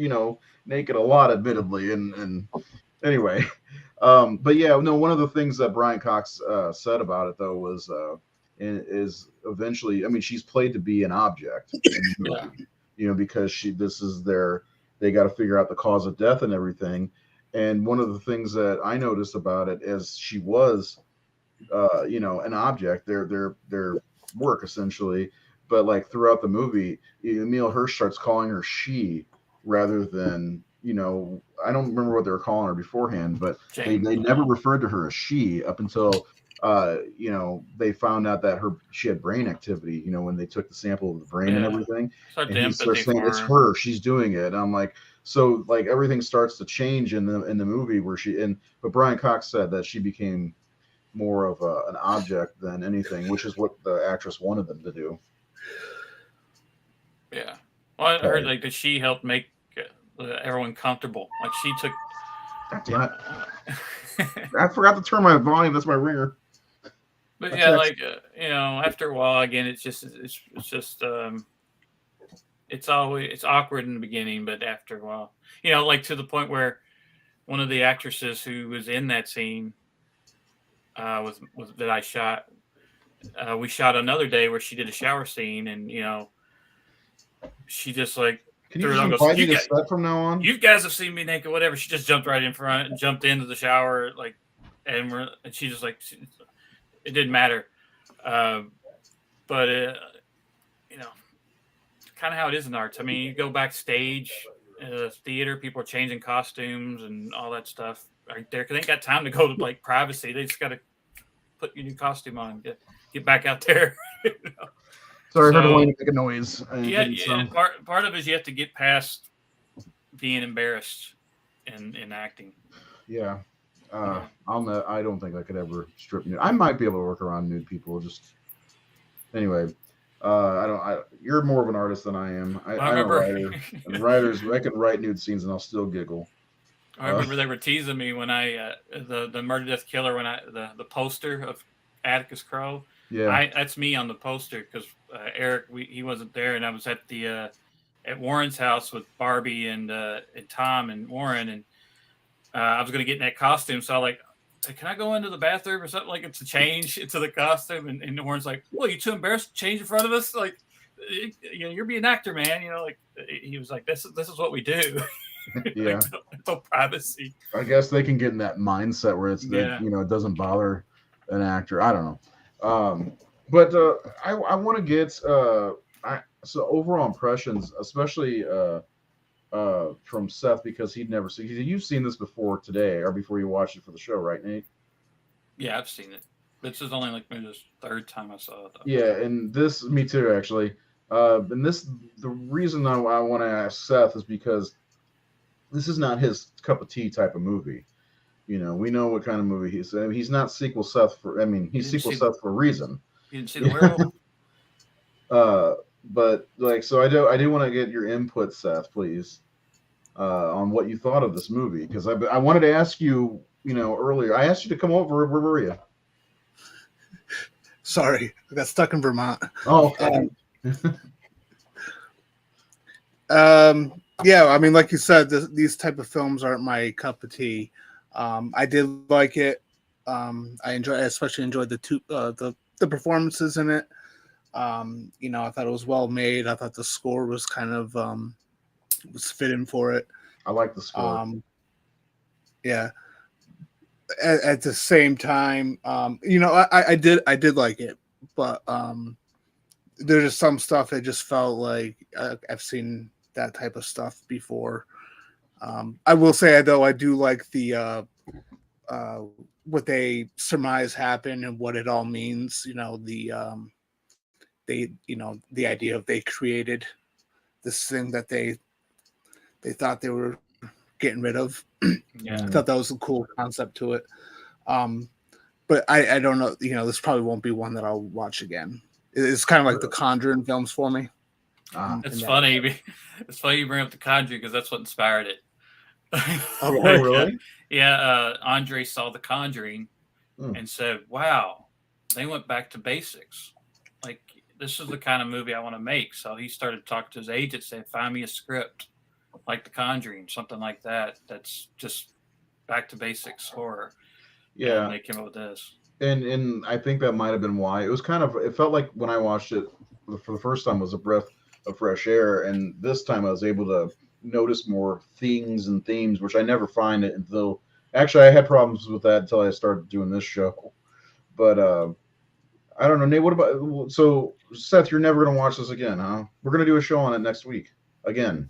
naked a lot, admittedly. And anyway, but yeah, no, one of the things that Brian Cox said about it though was is eventually, I mean, she's played to be an object in the movie, because they got to figure out the cause of death and everything. And one of the things that I noticed about it is she was, an object, their work essentially. But like throughout the movie, Emile Hirsch starts calling her she rather than, I don't remember what they were calling her beforehand, but they never referred to her as she up until, they found out that she had brain activity, when they took the sample of the brain and everything. And he starts saying, it's her, she's doing it. And I'm like, so like everything starts to change in the movie where but Brian Cox said that she became more of an object than anything, which is what the actress wanted them to do. Yeah. Well, I heard like that she helped make everyone comfortable. Like she took. God damn it! I forgot to turn my volume. That's my ringer. But yeah, like after a while, again, it's awkward in the beginning, but after a while, like to the point where one of the actresses who was in that scene was that I shot. We shot another day where she did a shower scene, and she just like. Can you just invite me to set from now on? You guys have seen me naked, whatever. She just jumped right in front and jumped into the shower, like, and she just like it didn't matter, but kind of how it is in arts. I mean, you go backstage in the theater, people are changing costumes and all that stuff right there because they ain't got time to go to like privacy. They just got to put your new costume on, get back out there. Sorry, I heard Wayne make a noise. Yeah. Part of it is you have to get past being embarrassed in acting. Yeah. I don't think I could ever strip nude. I might be able to work around nude people. Just anyway. You're more of an artist than I am. I'm a writer. And writers, I can write nude scenes and I'll still giggle. I remember they were teasing me when I the Murder Death Killer when the poster of Atticus Crow. Yeah, that's me on the poster because Eric he wasn't there and I was at the at Warren's house with Barbie and Tom and Warren and I was going to get in that costume, so I like. Can I go into the bathroom or something like it to change into the costume? And Warren's like, well, you too embarrassed to change in front of us? Like, you're being an actor, man. Like he was like, this is what we do. Yeah. Like, no privacy. I guess they can get in that mindset where it's that, it doesn't bother an actor. I don't know. But I want to get so overall impressions, especially from Seth, because he'd never seen. You've seen this before today, or before you watched it for the show, right, Nate? Yeah, I've seen it. This is only like maybe the third time I saw it. Yeah, and me too, actually. And the reason I want to ask Seth is because this is not his cup of tea type of movie. We know what kind of movie he's. He's not sequel Seth for. I mean, he's sequel Seth for a reason. You didn't see the werewolf. But so I do want to get your input, Seth, please, on what you thought of this movie, because I wanted to ask you, earlier. I asked you to come over. Where were you? Sorry, I got stuck in Vermont. Oh. Yeah, I mean, like you said, these type of films aren't my cup of tea. I did like it. I especially enjoyed the performances in it. I thought it was well made. I thought the score was kind of was fitting for it. I like the score. Yeah. At the same time, I did like it, but there's just some stuff that just felt like I've seen that type of stuff before. I will say though, I do like the what they surmise happened and what it all means. The idea of they created this thing that they thought they were getting rid of. Yeah. I thought that was a cool concept to it. But I don't know, this probably won't be one that I'll watch again. It's kind of like the Conjuring films for me. It's funny. It's funny you bring up the Conjuring because that's what inspired it. Oh, really? Yeah. Andre saw the Conjuring and said, wow, they went back to basics. Like, this is the kind of movie I want to make. So he started talking to his agent, saying, find me a script like The Conjuring, something like that. That's just back to basics horror. Yeah. And they came up with this. And I think that might have been why. It felt like when I watched it for the first time was a breath of fresh air. And this time I was able to notice more things and themes, which I never find it until, actually I had problems with that until I started doing this show. But I don't know, Nate, what about, so Seth, you're never going to watch this again, huh? We're going to do a show on it next week again.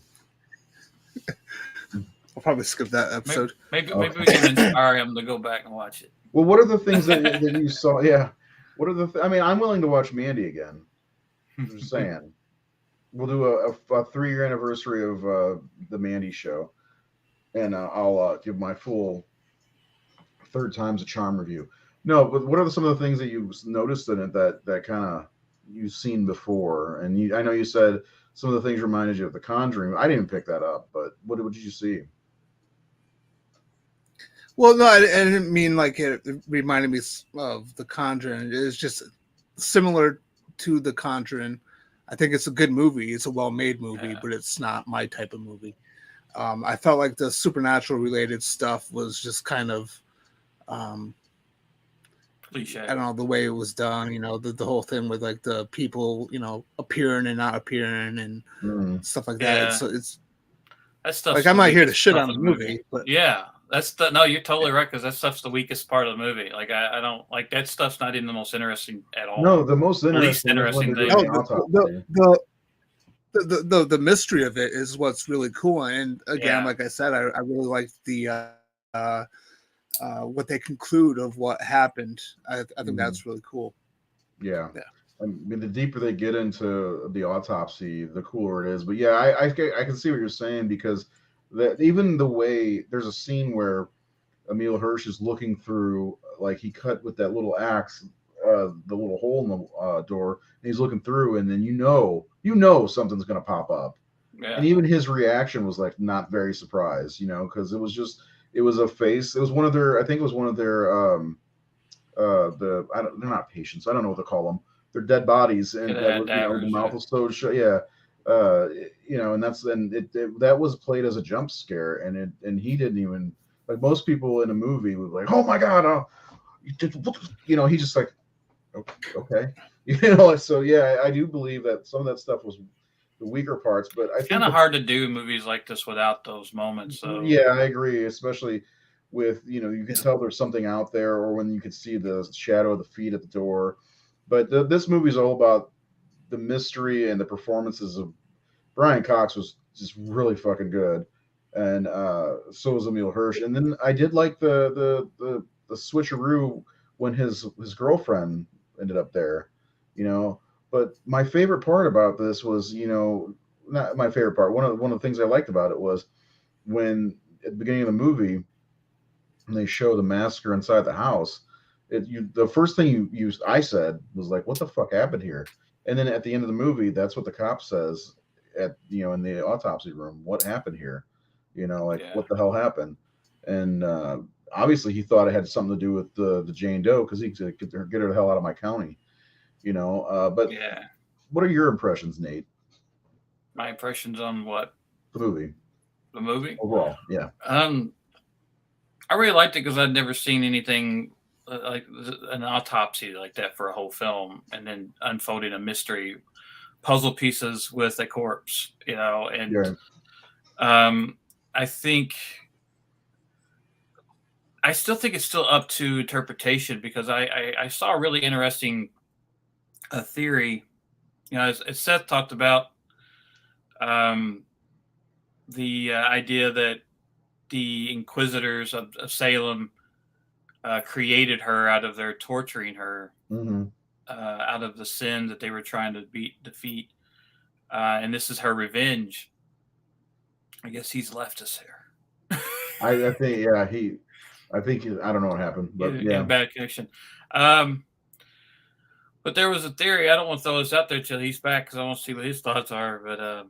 I'll probably skip that episode. Maybe we can inspire him to go back and watch it. Well, what are the things that you saw? Yeah. What are I mean, I'm willing to watch Mandy again. I'm just saying. We'll do a 3-year anniversary of the Mandy show. And I'll give my full third time's a charm review. No, but what are some of the things that you noticed in it that kind of you've seen before? And I know you said some of the things reminded you of The Conjuring. I didn't pick that up, but what did you see? Well, no, I didn't mean like it reminded me of The Conjuring. It's just similar to The Conjuring. I think it's a good movie. It's a well-made movie, but it's not my type of movie. I felt like the supernatural related stuff was just kind of cliche. I don't know, the way it was done, the whole thing with like the people, appearing and not appearing and stuff like that. Yeah. So it's that stuff. like, I'm not here to shit on the movie, but yeah, No, you're totally right, because that stuff's the weakest part of the movie. Like I don't like that stuff's not even the most interesting at all. No, the most Least interesting is when interesting they're thing. doing the autopsy. The mystery of it is what's really cool. And again, Yeah. like I said, I really like the what they conclude of what happened. I think that's really cool. Yeah. Yeah. I mean, the deeper they get into the autopsy, the cooler it is. But yeah, I can see what you're saying, because that even the way there's a scene where Emil Hirsch is looking through, like he cut with that little axe, the little hole in the door, and he's looking through, and then you know something's gonna pop up. Yeah. And even his reaction was like not very surprised, because it was a face. It was one of their, I think it was one of their they're not patients. I don't know what to call them. They're dead bodies, and Yeah, that was, daggers, the mouth yeah. was so shut. Yeah. And that was played as a jump scare, and he didn't even, like most people in a movie would be like, oh my god, he just like, okay, So yeah, I do believe that some of that stuff was the weaker parts, but I It's think kind of hard to do movies like this without those moments. So yeah, I agree, especially with, you can tell there's something out there, or when you could see the shadow of the feet at the door. But this movie is all about the mystery, and the performances of Brian Cox was just really fucking good, and so was Emil Hirsch. And then I did like the switcheroo when his girlfriend ended up there, you know. But my favorite part about this was, not my favorite part. One of the things I liked about it was when at the beginning of the movie, when they show the massacre inside the house, the first thing I said was like, "What the fuck happened here?" And then at the end of the movie, that's what the cop says in the autopsy room. What happened here? Like, Yeah. what the hell happened? And obviously, he thought it had something to do with the Jane Doe, because he could get her the hell out of my county. But Yeah. what are your impressions, Nate? My impressions on what? The movie The movie? overall, yeah. I really liked it because I'd never seen anything like an autopsy like that for a whole film, and then unfolding a mystery, puzzle pieces with a corpse, and Yeah. I still think it's still up to interpretation, because I saw a really interesting theory, as Seth talked about, the idea that the Inquisitors of Salem created her out of their torturing her, out of the sin that they were trying to defeat, and this is her revenge. I guess he's left us here. I think, yeah, I don't know what happened, but yeah. Bad connection. But there was a theory. I don't want to throw this out there till he's back, because I want to see what his thoughts are. But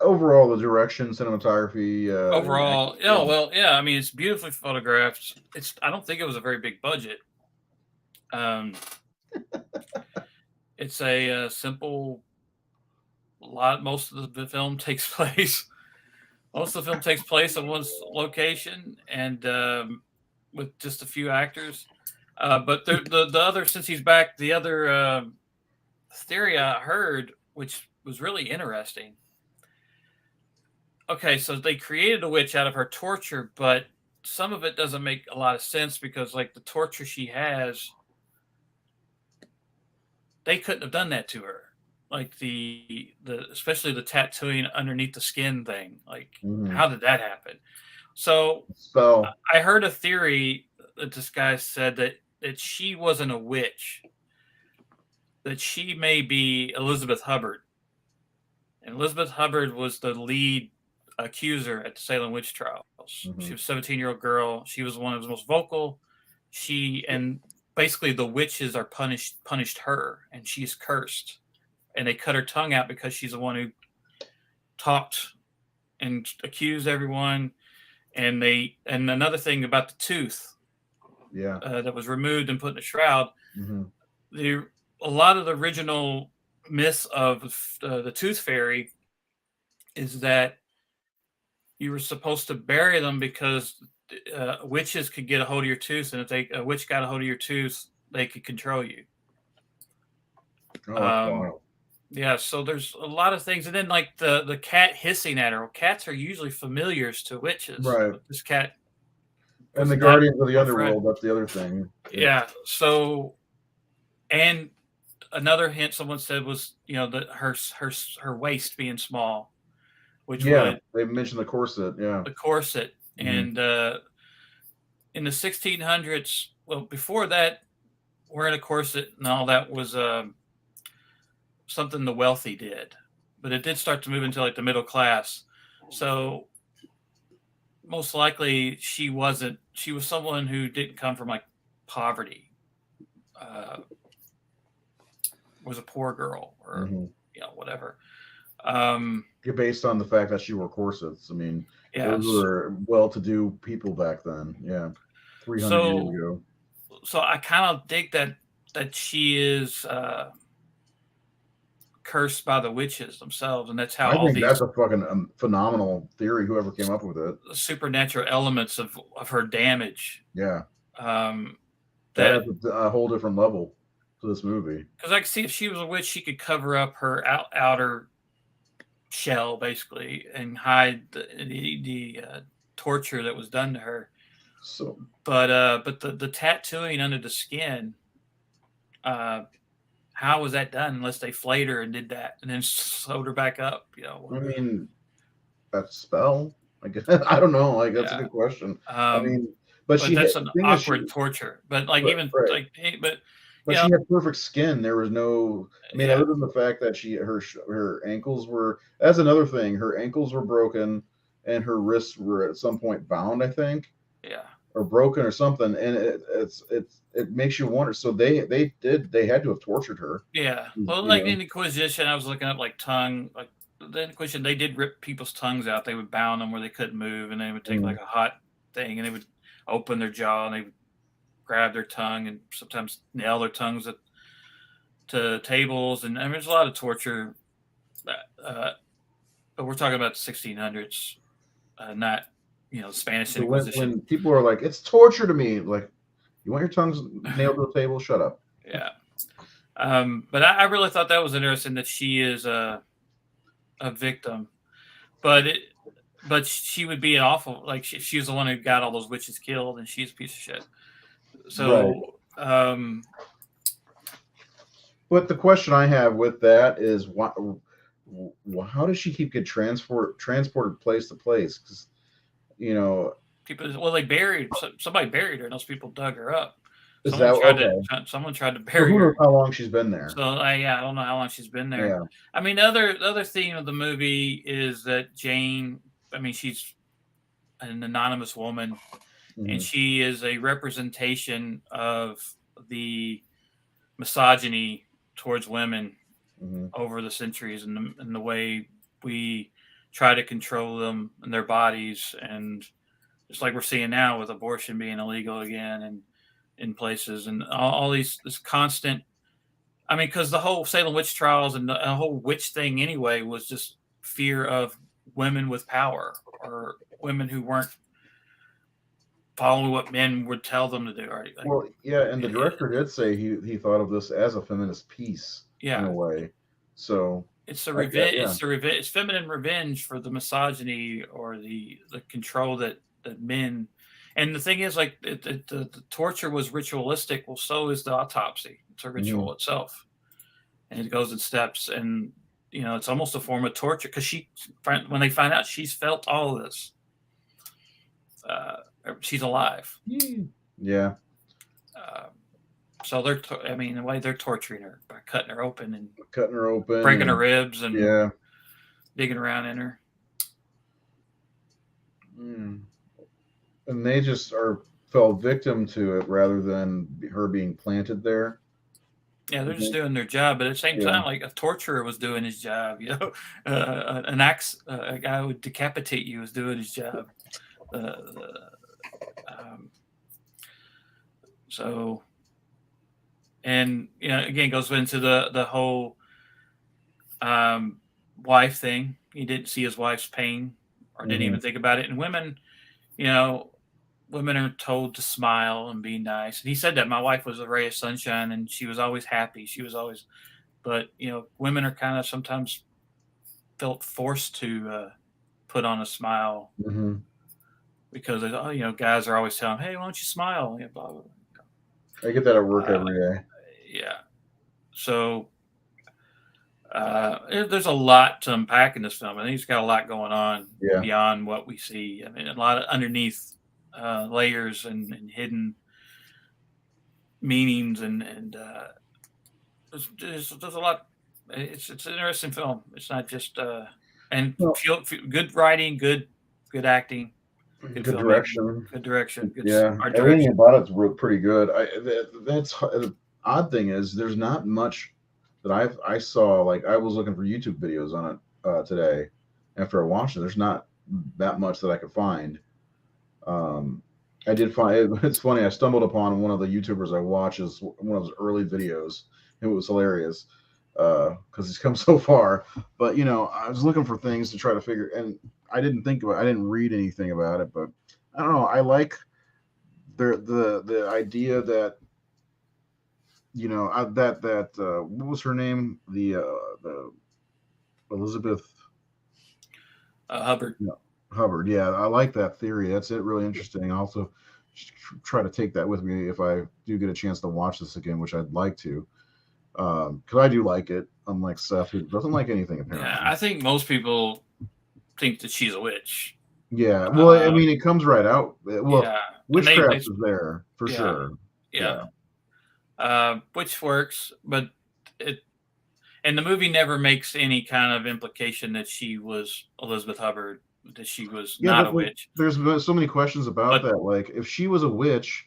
overall, the direction, cinematography. Overall, yeah. I mean, it's beautifully photographed. I don't think it was a very big budget. It's a simple lot. Most of the film takes place. Most of the film takes place at one location, and with just a few actors. But the other, since he's back, the other theory I heard, which was really interesting. Okay, so they created a witch out of her torture, but some of it doesn't make a lot of sense, because, like, the torture she has, they couldn't have done that to her. Like the especially the tattooing underneath the skin thing. Like, how did that happen? So I heard a theory that this guy said that she wasn't a witch, that she may be Elizabeth Hubbard. And Elizabeth Hubbard was the lead accuser at the Salem witch trials. She was a 17-year-old girl. She was one of the most vocal. And basically the witches are punished her, and she's cursed. And they cut her tongue out because she's the one who talked and accused everyone. And another thing about the tooth, that was removed and put in a shroud. A lot of the original myths of the Tooth Fairy is that you were supposed to bury them because witches could get a hold of your tooth, and if a witch got a hold of your tooth, they could control you. Oh, wow. Yeah, so there's a lot of things, and then like the cat hissing at her. Cats are usually familiars to witches, Right. but this cat And was the not Guardians of the her friend. Underworld, that's the other thing. Yeah. So, and another hint someone said was, that her waist being small, which Yeah, would they mentioned the corset. Yeah. the corset, Mhm. and in the 1600s, well, before that, wearing a corset and all that was something the wealthy did, but it did start to move into like the middle class. So most likely she wasn't. She was someone who didn't come from like poverty. Uh, was a poor girl or Mhm. whatever. Um, Based on the fact that she wore corsets. I mean, those yes. were well-to-do people back then. Yeah, 300 years So ago. so I kind of think that she is cursed by the witches themselves, and that's how I all think that's these a fucking phenomenal theory. Whoever came up with it. supernatural elements of her damage. Yeah, Um, that that adds a whole different level to this movie. because I could see if she was a witch, she could cover up her outer shell basically and hide the torture that was done to her. So But the tattooing under the skin, uh, how was that done unless they flayed her and did that and then sewed her back up? I mean, that spell. I guess I don't know. Like that's a Yeah. good question. I mean, but But she had that's the an thing is awkward torture. But like right, even right. like, but But she had perfect skin. There was no. I mean, yeah, other than the fact that her ankles were. That's another thing. Her ankles were broken, and her wrists were at some point bound. I think, yeah, or broken or something. And it makes you wonder. So they had to have tortured her. yeah. You Well, like know. in the Inquisition, I was looking up like tongue, like the Inquisition, they did rip people's tongues out. They would bound them where they couldn't move, and they would take Mm, like a hot thing, and they would open their jaw, and they would grab their tongue, and sometimes nail their tongues to tables, and I mean, there's a lot of torture. Uh, but we're talking about the 1600s, not the Spanish So Inquisition. when people are like, it's torture to me, like, you want your tongues nailed to the table? Shut up. Yeah. But I really thought that was interesting that she is a victim, but she would be an awful like she was the one who got all those witches killed, and she's a piece of shit. Right. So But the question I have with that is why? How does she keep getting transported place to place? Because people, they buried somebody buried her, and those people dug her up. is that okay? Someone tried to So bury who knows her. how long she's been there? So yeah, I don't know how long she's been there. Yeah. I mean, the other theme of the movie is that Jane. I mean, she's an anonymous woman, and Mhm. she is a representation of the misogyny towards women Mhm. over the centuries, and the way we try to control them and their bodies, and just like we're seeing now with abortion being illegal again and in places, and all this constant. I mean, because the whole Salem witch trials and the whole witch thing anyway was just fear of women with power or women who weren't following what men would tell them to do. Right? Like, Well, yeah, and the director did say he thought of this as a feminist piece in yeah, a way. So it's a I get, revenge. yeah. It's feminine revenge for the misogyny or the control that men. And the thing is, like the torture was ritualistic. Well, so is the autopsy. It's a Mhm. ritual itself, and it goes in steps. And it's almost a form of torture because when they find out she's felt all of this, uh, she's alive. Yeah. So I mean, in a way, they're torturing her by cutting her open and Cutting her open breaking her and ribs and yeah. digging around in her. Mm. And they just fell victim to it rather than her being planted there. Yeah, they're just Mhm. doing their job, but at the same Yeah. time, like a torturer was doing his job. A guy who would decapitate you was doing his job. Um, so, and again, goes into the whole wife thing. He didn't see his wife's pain or didn't Mhm. even think about it. And women, you know, women are told to smile and be nice. And he said that my wife was a ray of sunshine, and she was always happy. She was always but women are kind of sometimes felt forced to put on a smile Mm-hmm. because guys are always telling them, "Hey, why don't you smile?" Blah, blah, blah. I get that at work every day. Yeah. So there's a lot to unpack in this film. I think it's got a lot going on beyond what we see. I mean, a lot of underneath layers and hidden meanings, and there's a lot. It's an interesting film. It's not just and feel good writing, good acting, good direction, good direction. Good art everything direction. about it's pretty good. That's the odd thing is there's not much that I saw. Like I was looking for YouTube videos on it today after I watched it. There's not that much that I could find. I did find it's funny. I stumbled upon one of the YouTubers I watch is one of his early videos. It was hilarious because he's come so far. But I was looking for things to try to figure, and I didn't read anything about it. But I don't know. I like the idea that what was her name? The Elizabeth Hubbard. Hubbard. Yeah, I like that theory. That's it. Really interesting. I also try to take that with me if I do get a chance to watch this again, which I'd like to, because I do like it. Unlike Seth, who doesn't like anything apparently. Yeah, I think most people think that she's a witch. Yeah, well, I mean, it comes right out. Well, witchcraft is there for sure. Yeah. Which works, but and the movie never makes any kind of implication that she was Elizabeth Hubbard, that she was not a witch. There's so many questions about that. Like, if she was a witch,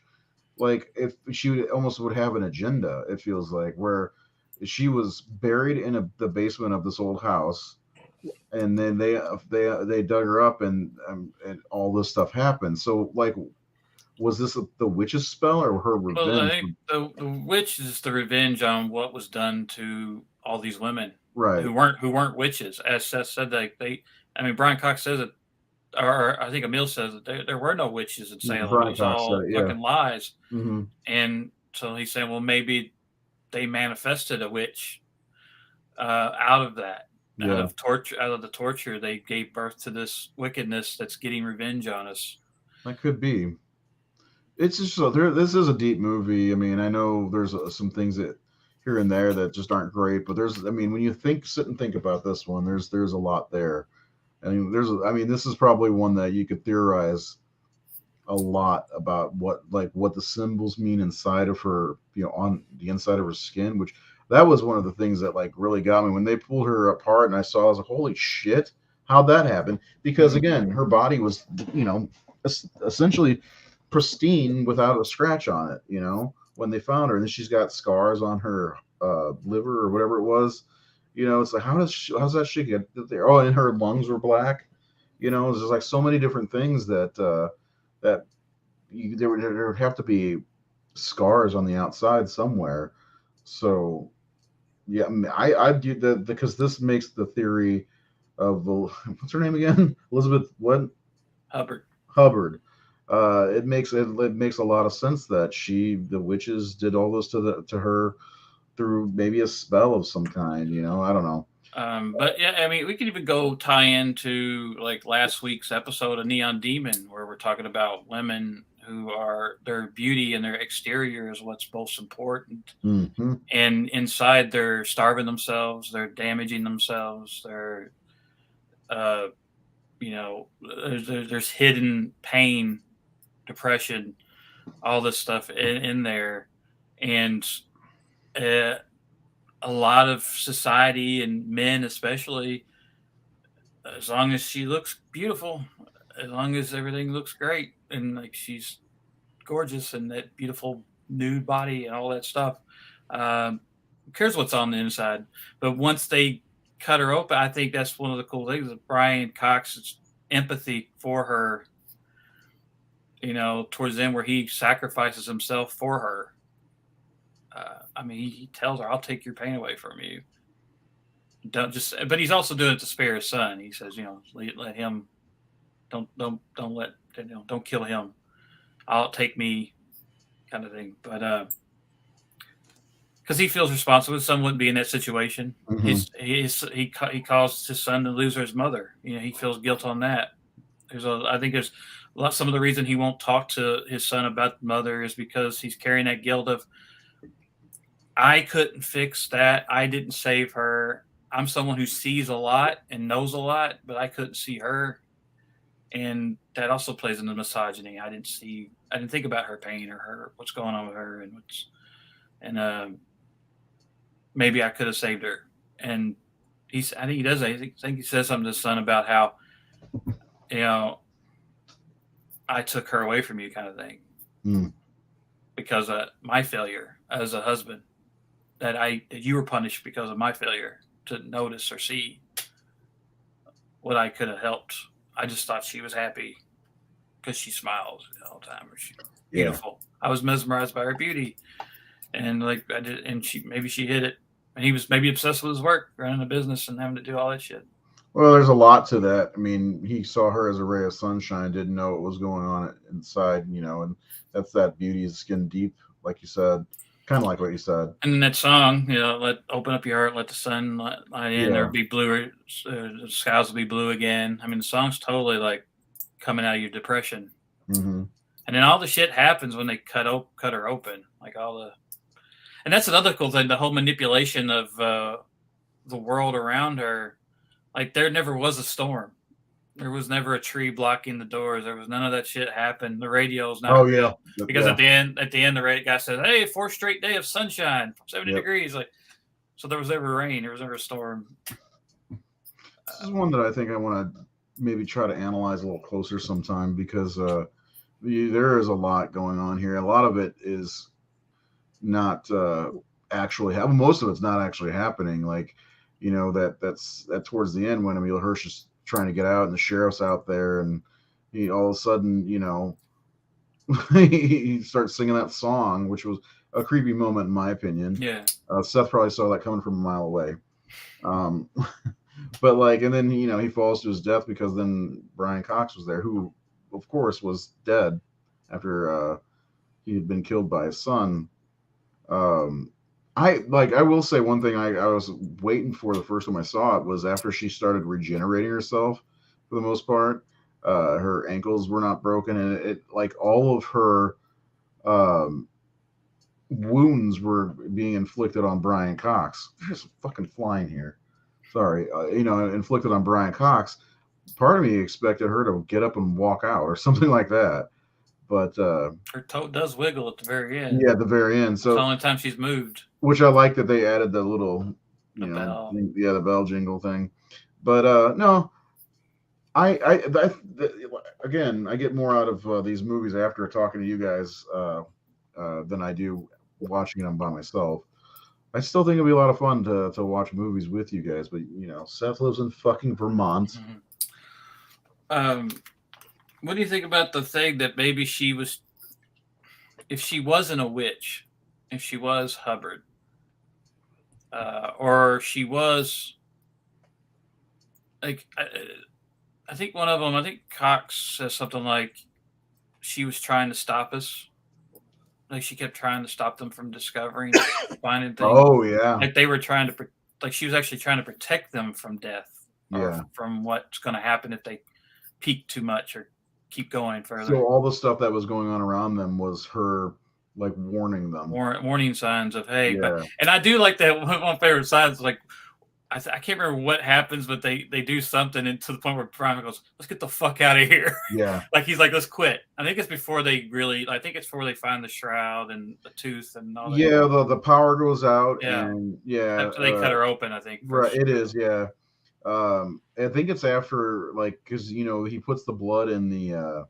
like if she would have an agenda, it feels like, where she was buried in the basement of this old house, and then they dug her up, and all this stuff happened. So, like, was this the witch's spell or her revenge? Well, I think the witch is the revenge on what was done to all these women, right? Who weren't witches. As Seth said, Brian Cox says it, or I think Emil says that there were no witches in Salem. It was all fucking lies. Mm-hmm. And so he's saying, well, maybe they manifested a witch out of that. Out of the torture, they gave birth to this wickedness that's getting revenge on us. That could be. It's just this is a deep movie. I mean, I know there's some things that here and there that just aren't great, but when you sit and think about this one, there's a lot there. I mean, this is probably one that you could theorize a lot about what the symbols mean inside of her, on the inside of her skin, which that was one of the things that really got me when they pulled her apart, and I was like, holy shit, how'd that happen? Because again, her body was, essentially pristine without a scratch on it, when they found her, and then she's got scars on her liver or whatever it was. It's like, how's that shit get there? Oh, and her lungs were black. There's like so many different things that there would have to be scars on the outside somewhere. So yeah, I do that because this makes the theory of what's her name again? Elizabeth what? Hubbard. It makes a lot of sense that the witches did all this to her through maybe a spell of some kind. I don't know. But yeah, I mean, we could even go tie into like last week's episode of Neon Demon, where we're talking about women who are, their beauty and their exterior is what's most important. Mm-hmm. And inside, they're starving themselves, they're damaging themselves, they're, there's hidden pain, depression, all this stuff in there. And a lot of society, and men especially, as long as she looks beautiful, as long as everything looks great, and like she's gorgeous, and that beautiful nude body and all that stuff, who cares what's on the inside? But once they cut her open, I think that's one of the cool things of Brian Cox's empathy for her, towards the end, where he sacrifices himself for her. He tells her, "I'll take your pain away from you. But he's also doing it to spare his son." He says, let him, don't kill him. I'll take me, kind of thing. But because he feels responsible. His son wouldn't be in that situation. Mhm. He caused his son to lose his mother. He feels guilt on that. I think there's some of the reason he won't talk to his son about the mother is because he's carrying that guilt of, I couldn't fix that. I didn't save her. I'm someone who sees a lot and knows a lot, but I couldn't see her. And that also plays into misogyny. I didn't think about her pain or what's going on with her and maybe I could have saved her. And I think he does. I think he says something to his son about how, I took her away from you, kind of thing, because of my failure as a husband. That you were punished because of my failure to notice or see what I could have helped. I just thought she was happy because she smiles all the time, or she's beautiful. I was mesmerized by her beauty, and maybe she hit it. And he was maybe obsessed with his work, running a business and having to do all that shit. Well, there's a lot to that. I mean, he saw her as a ray of sunshine, didn't know what was going on inside, and that's that beauty is skin deep, like you said, kind of like what you said. And that song, open up your heart, let the sun light in, Yeah. or be blue, or the skies will be blue again. I mean, the song's totally like coming out of your depression. Mm-hmm. And then all the shit happens when they cut her open, and that's another cool thing, the whole manipulation of the world around her. Like, there never was a storm. There was never a tree blocking the doors. There was none of that shit happened. The radio's not real. Because at the end, the radio guy says, "Hey, 4th straight day of sunshine, 70 degrees." So there was never rain. There was never a storm. This is one that I think I want to maybe try to analyze a little closer sometime, because there is a lot going on here. A lot of it is not actually happening. Most of it's not actually happening. Like, that's towards the end when Emil Hirsch is trying to get out and the sheriff's out there, and he all of a sudden, he starts singing that song, which was a creepy moment in my opinion. Yeah. Seth probably saw that coming from a mile away. But and then he falls to his death, because then Brian Cox was there, who of course was dead after he had been killed by his son. I will say one thing I was waiting for the first time I saw it was after she started regenerating herself, for the most part. Her ankles were not broken, and it all of her wounds were being inflicted on Brian Cox. There's a fucking flying here. Sorry. Inflicted on Brian Cox. Part of me expected her to get up and walk out or something like that. But her toe does wiggle at the very end. Yeah, at the very end. So it's the only time she's moved. Which I like that they added the little, bell. The bell jingle thing. But no, again, I get more out of these movies after talking to you guys than I do watching them by myself. I still think it'll be a lot of fun to watch movies with you guys, but Seth lives in fucking Vermont. Mm-hmm. What do you think about the thing that maybe if she wasn't a witch, if she was Hubbard, or she was I think one of them, I think Cox says something like she was trying to stop us. Like, she kept trying to stop them from discovering, finding things. Oh, yeah. Like, they were trying to, she was actually trying to protect them from death. Yeah. Or from what's going to happen if they peak too much or keep going further. So all the stuff that was going on around them was her, warning them. Warning signs of, hey. Yeah. And I do like that. One of my favorite signs, I can't remember what happens, but they do something, and to the point where Brian goes, "Let's get the fuck out of here." Yeah. He's like, "Let's quit." I think it's before they really. I think it's before they find the shroud and the tooth and all that. Yeah, the power goes out. Yeah. And after they cut her open, I think. Right. It is. Yeah. I think it's after, because he puts the blood in the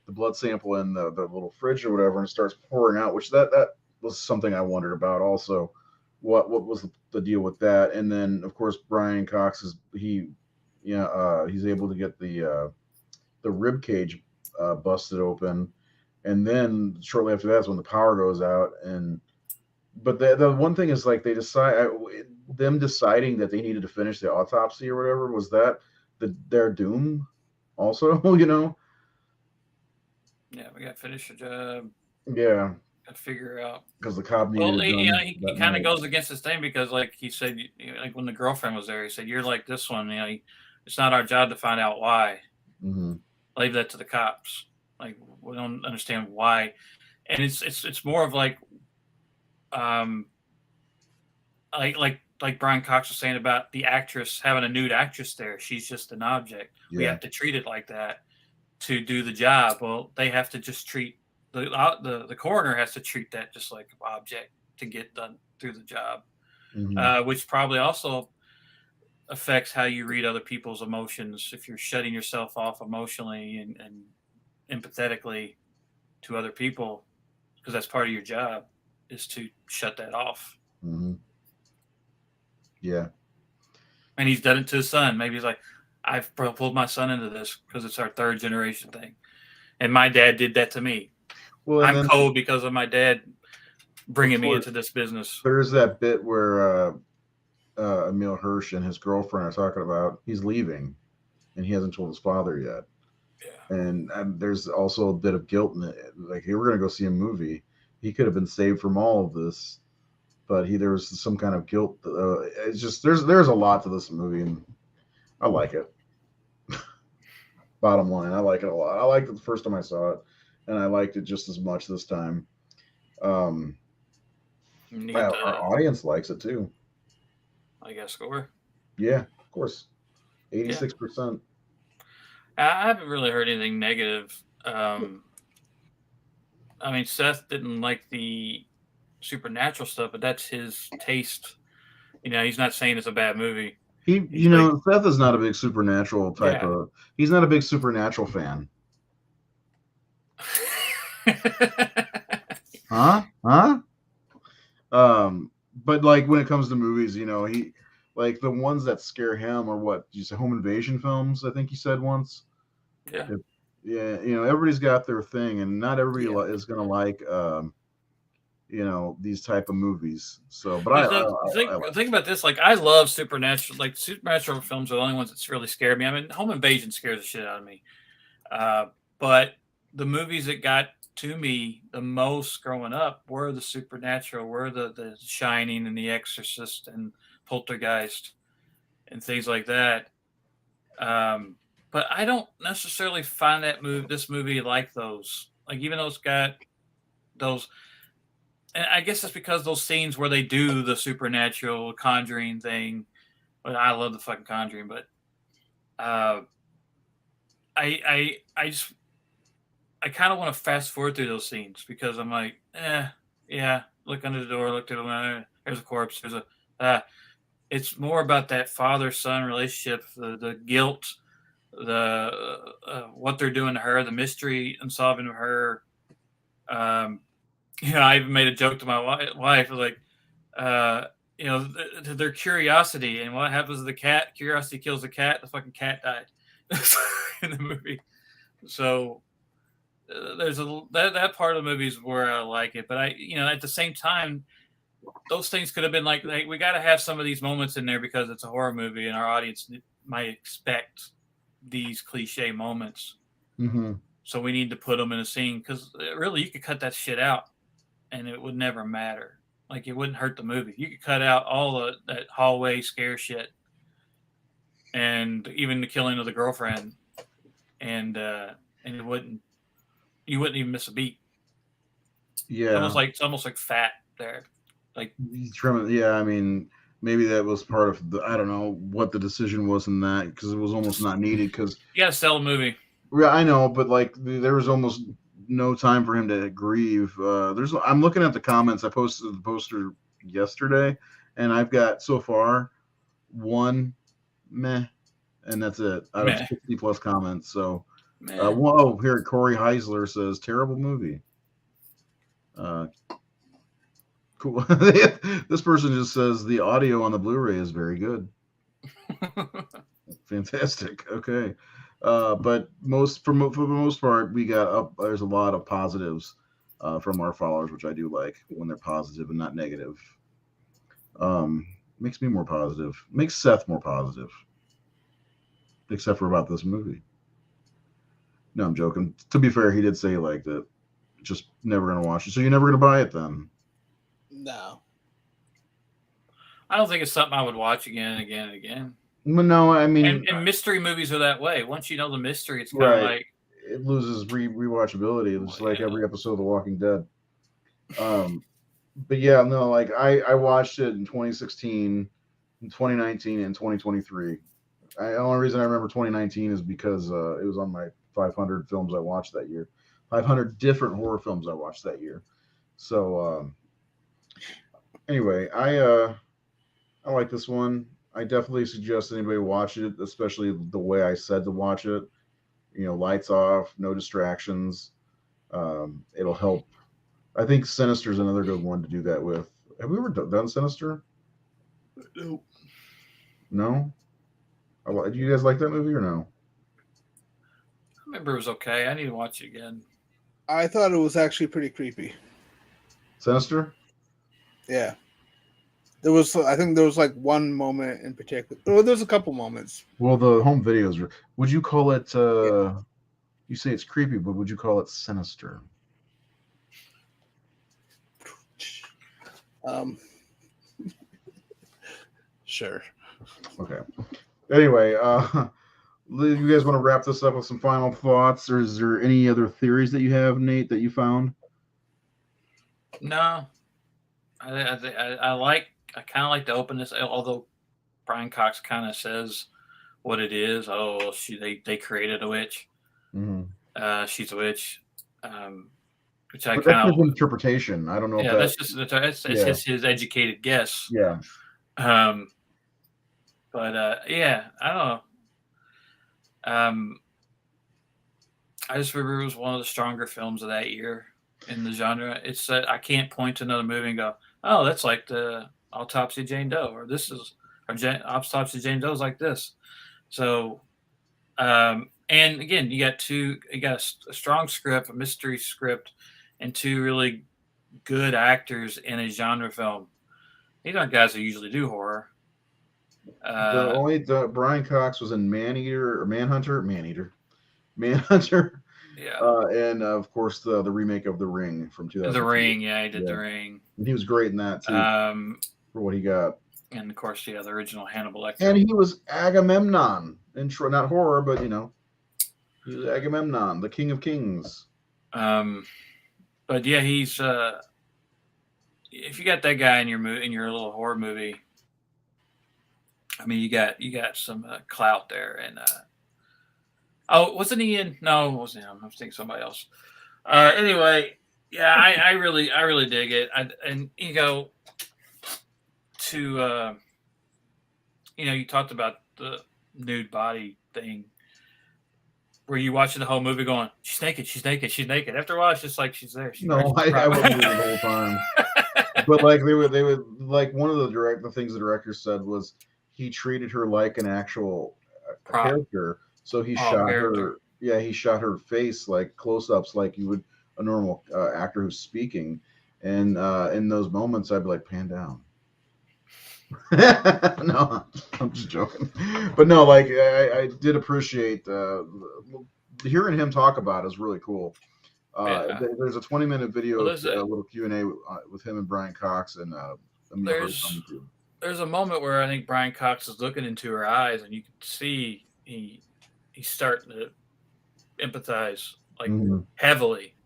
blood sample in the little fridge or whatever, and starts pouring out. Which that was something I wondered about also. What was the deal with that? And then of course Brian Cox he's able to get the rib cage busted open, and then shortly after that is when the power goes out. But the one thing is, they decide them deciding that they needed to finish the autopsy or whatever, was that their doom also. Yeah, we got to finish the job. Yeah. to figure out. because the cop needed Well, it done. you know, he that kind of night. goes against his thing because, like he said, like when the girlfriend was there, he said, "You're like this one. You know, it's not our job to find out why. Mm-hmm. Leave that to the cops. Like we don't understand why." And it's more of like, like Brian Cox was saying about the actress having a nude actress there. She's just an object. We Yeah. have to treat it like that to do the job. Well, they have to just treat the coroner has to treat that just like an object to get done through the job, which probably also affects how you read other people's emotions. If you're shutting yourself off emotionally and empathetically to other people, because that's part of your job is to shut that off. Mm-hmm. Yeah. And he's done it to his son. Maybe he's like, I've pulled my son into this because it's our third generation thing. And my dad did that to me. Well, I'm cold because of my dad bringing me into this business. There's that bit where Emil Hirsch and his girlfriend are talking about he's leaving and he hasn't told his father yet. Yeah. And there's also a bit of guilt in it. Like, hey, we're going to go see a movie. He could have been saved from all of this, but there was some kind of guilt. It's just there's a lot to this movie, and I like it. Bottom line, I like it a lot. I liked it the first time I saw it, and I liked it just as much this time. Our audience likes it too. I guess score. Yeah, of course. 86%. I haven't really heard anything negative. I mean, Seth didn't like the supernatural stuff, but that's his taste. You know, he's not saying it's a bad movie. Seth is not a big supernatural type of. He's not a big supernatural fan. Huh? But like when it comes to movies, he like the ones that scare him are what you say, home invasion films. I think he said once. Yeah. Everybody's got their thing, and not everybody is going to like these type of movies. So, but think about this. Like, I love supernatural. Like, supernatural films are the only ones that really scare me. I mean, home invasion scares the shit out of me. But the movies that got to me the most growing up were the supernatural, were the Shining and The Exorcist and Poltergeist and things like that. But I don't necessarily find this movie like those. Like, even though it's got those, and I guess that's because those scenes where they do the supernatural Conjuring thing. But I love the fucking Conjuring, but I kind of want to fast forward through those scenes because I'm like, yeah, look under the door, look to the window, there's a corpse, it's more about that father-son relationship, the guilt, the what they're doing to her, the mystery unsolving of her. I even made a joke to my wife, like, their curiosity, and what happens to the cat? Curiosity kills the cat. The fucking cat died in the movie. So there's that part of the movie is where I like it, but at the same time, those things could have been like we got to have some of these moments in there because it's a horror movie and our audience might expect these cliche moments. Mm-hmm. So we need to put them in a scene because really you could cut that shit out and it would never matter. Like, it wouldn't hurt the movie. You could cut out all that hallway scare shit and even the killing of the girlfriend, and it wouldn't. You wouldn't even miss a beat. Yeah, it's almost like fat there. Like, yeah, I mean, maybe that was part of I don't know what the decision was in that because it was almost not needed because you gotta sell a movie. Yeah, I know, but like there was almost no time for him to grieve. I'm looking at the comments. I posted the poster yesterday, and I've got so far one meh, and that's it out of 60 plus comments. So, here Corey Heisler says terrible movie. Cool. This person just says the audio on the Blu-ray is very good. Fantastic. Okay. But for the most part, we got there's a lot of positives from our followers, which I do like when they're positive and not negative. Makes me more positive. Makes Seth more positive. Except for about this movie. No, I'm joking. To be fair, he did say he liked it. just never gonna watch it. So you're never gonna buy it then? No. I don't think it's something I would watch again and again and again. No, I mean, And mystery movies are that way. Once you know the mystery, it's kind of right. like It loses rewatchability. It's like every episode of The Walking Dead. But yeah, no, like I watched it in 2016, in 2019, and 2023. The only reason I remember 2019 is because it was on my 500 films I watched that year. 500 different horror films I watched that year. So anyway, I like this one. I definitely suggest anybody watch it, especially the way I said to watch it. You know, lights off, no distractions. It'll help. I think Sinister is another good one to do that with. Have we ever done Sinister? Nope. No? Do you guys like that movie or no? I remember it was okay. I need to watch it again. I thought it was actually pretty creepy. Sinister? Yeah. I think there was like one moment in particular. Well, there's a couple moments. Well, the home videos. Would you call it? You say it's creepy, but would you call it sinister? Sure. Okay. Anyway, you guys want to wrap this up with some final thoughts, or is there any other theories that you have, Nate, that you found? No, I kind of like to open this, although Brian Cox kind of says what it is. Oh, they created a witch. Mm-hmm. She's a witch. Which I But kind that's of his interpretation. I don't know. Yeah, if that's his educated guess. Yeah. But yeah, I don't know. I just remember it was one of the stronger films of that year in the genre. It's I can't point to another movie and go, oh, that's like the Autopsy of Jane Doe, or Autopsy of Jane Doe is like this. So, and again, you got a strong script, a mystery script, and two really good actors in a genre film. These aren't guys who usually do horror. Brian Cox was in Manhunter. Yeah. And of course the remake of The Ring from 2000. The Ring, yeah, he did The Ring. And he was great in that too. For what he got. And of course, the original Hannibal Lecter. And he was Agamemnon not horror, but he was Agamemnon, the King of Kings. But yeah, he's if you got that guy in your little horror movie, I mean, you got some clout there. And wasn't he in? No, it wasn't him. I was thinking somebody else. Anyway, yeah, I really dig it. And you go to you talked about the nude body thing. Were you watching the whole movie going, she's naked, she's naked, she's naked? After a while, it's just like she's there. I wasn't the whole time. But like they would like one of the things the director said was he treated her like an actual character. So he shot her. Yeah, he shot her face like close-ups, like you would a normal actor who's speaking. And in those moments, I'd be like, pan down. No, I'm just joking. But no, like I did appreciate hearing him talk about it is really cool. There's a 20-minute video, a little Q&A with him and Brian Cox, and there's a moment where I think Brian Cox is looking into her eyes, and you can see he's starting to empathize like heavily,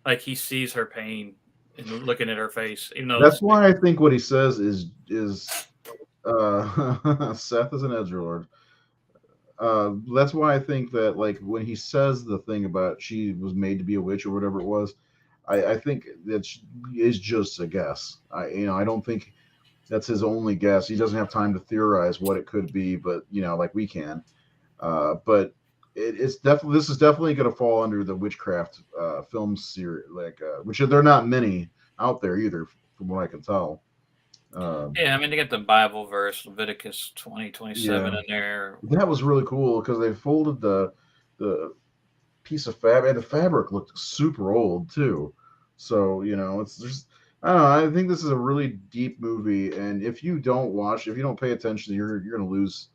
like he sees her pain and looking at her face. Even though that's why I think what he says is Seth is an edgelord. That's why I think that like when he says the thing about she was made to be a witch or whatever it was, I think that is just a guess. I don't think that's his only guess. He doesn't have time to theorize what it could be, but like we can. But this is definitely going to fall under the witchcraft film series, like which there are not many out there either, from what I can tell. Yeah, I mean, they get the Bible verse, Leviticus 20:27 in there. That was really cool because they folded the piece of fabric, and the fabric looked super old too. So it's just I don't know. I think this is a really deep movie, and if you don't pay attention, you're going to lose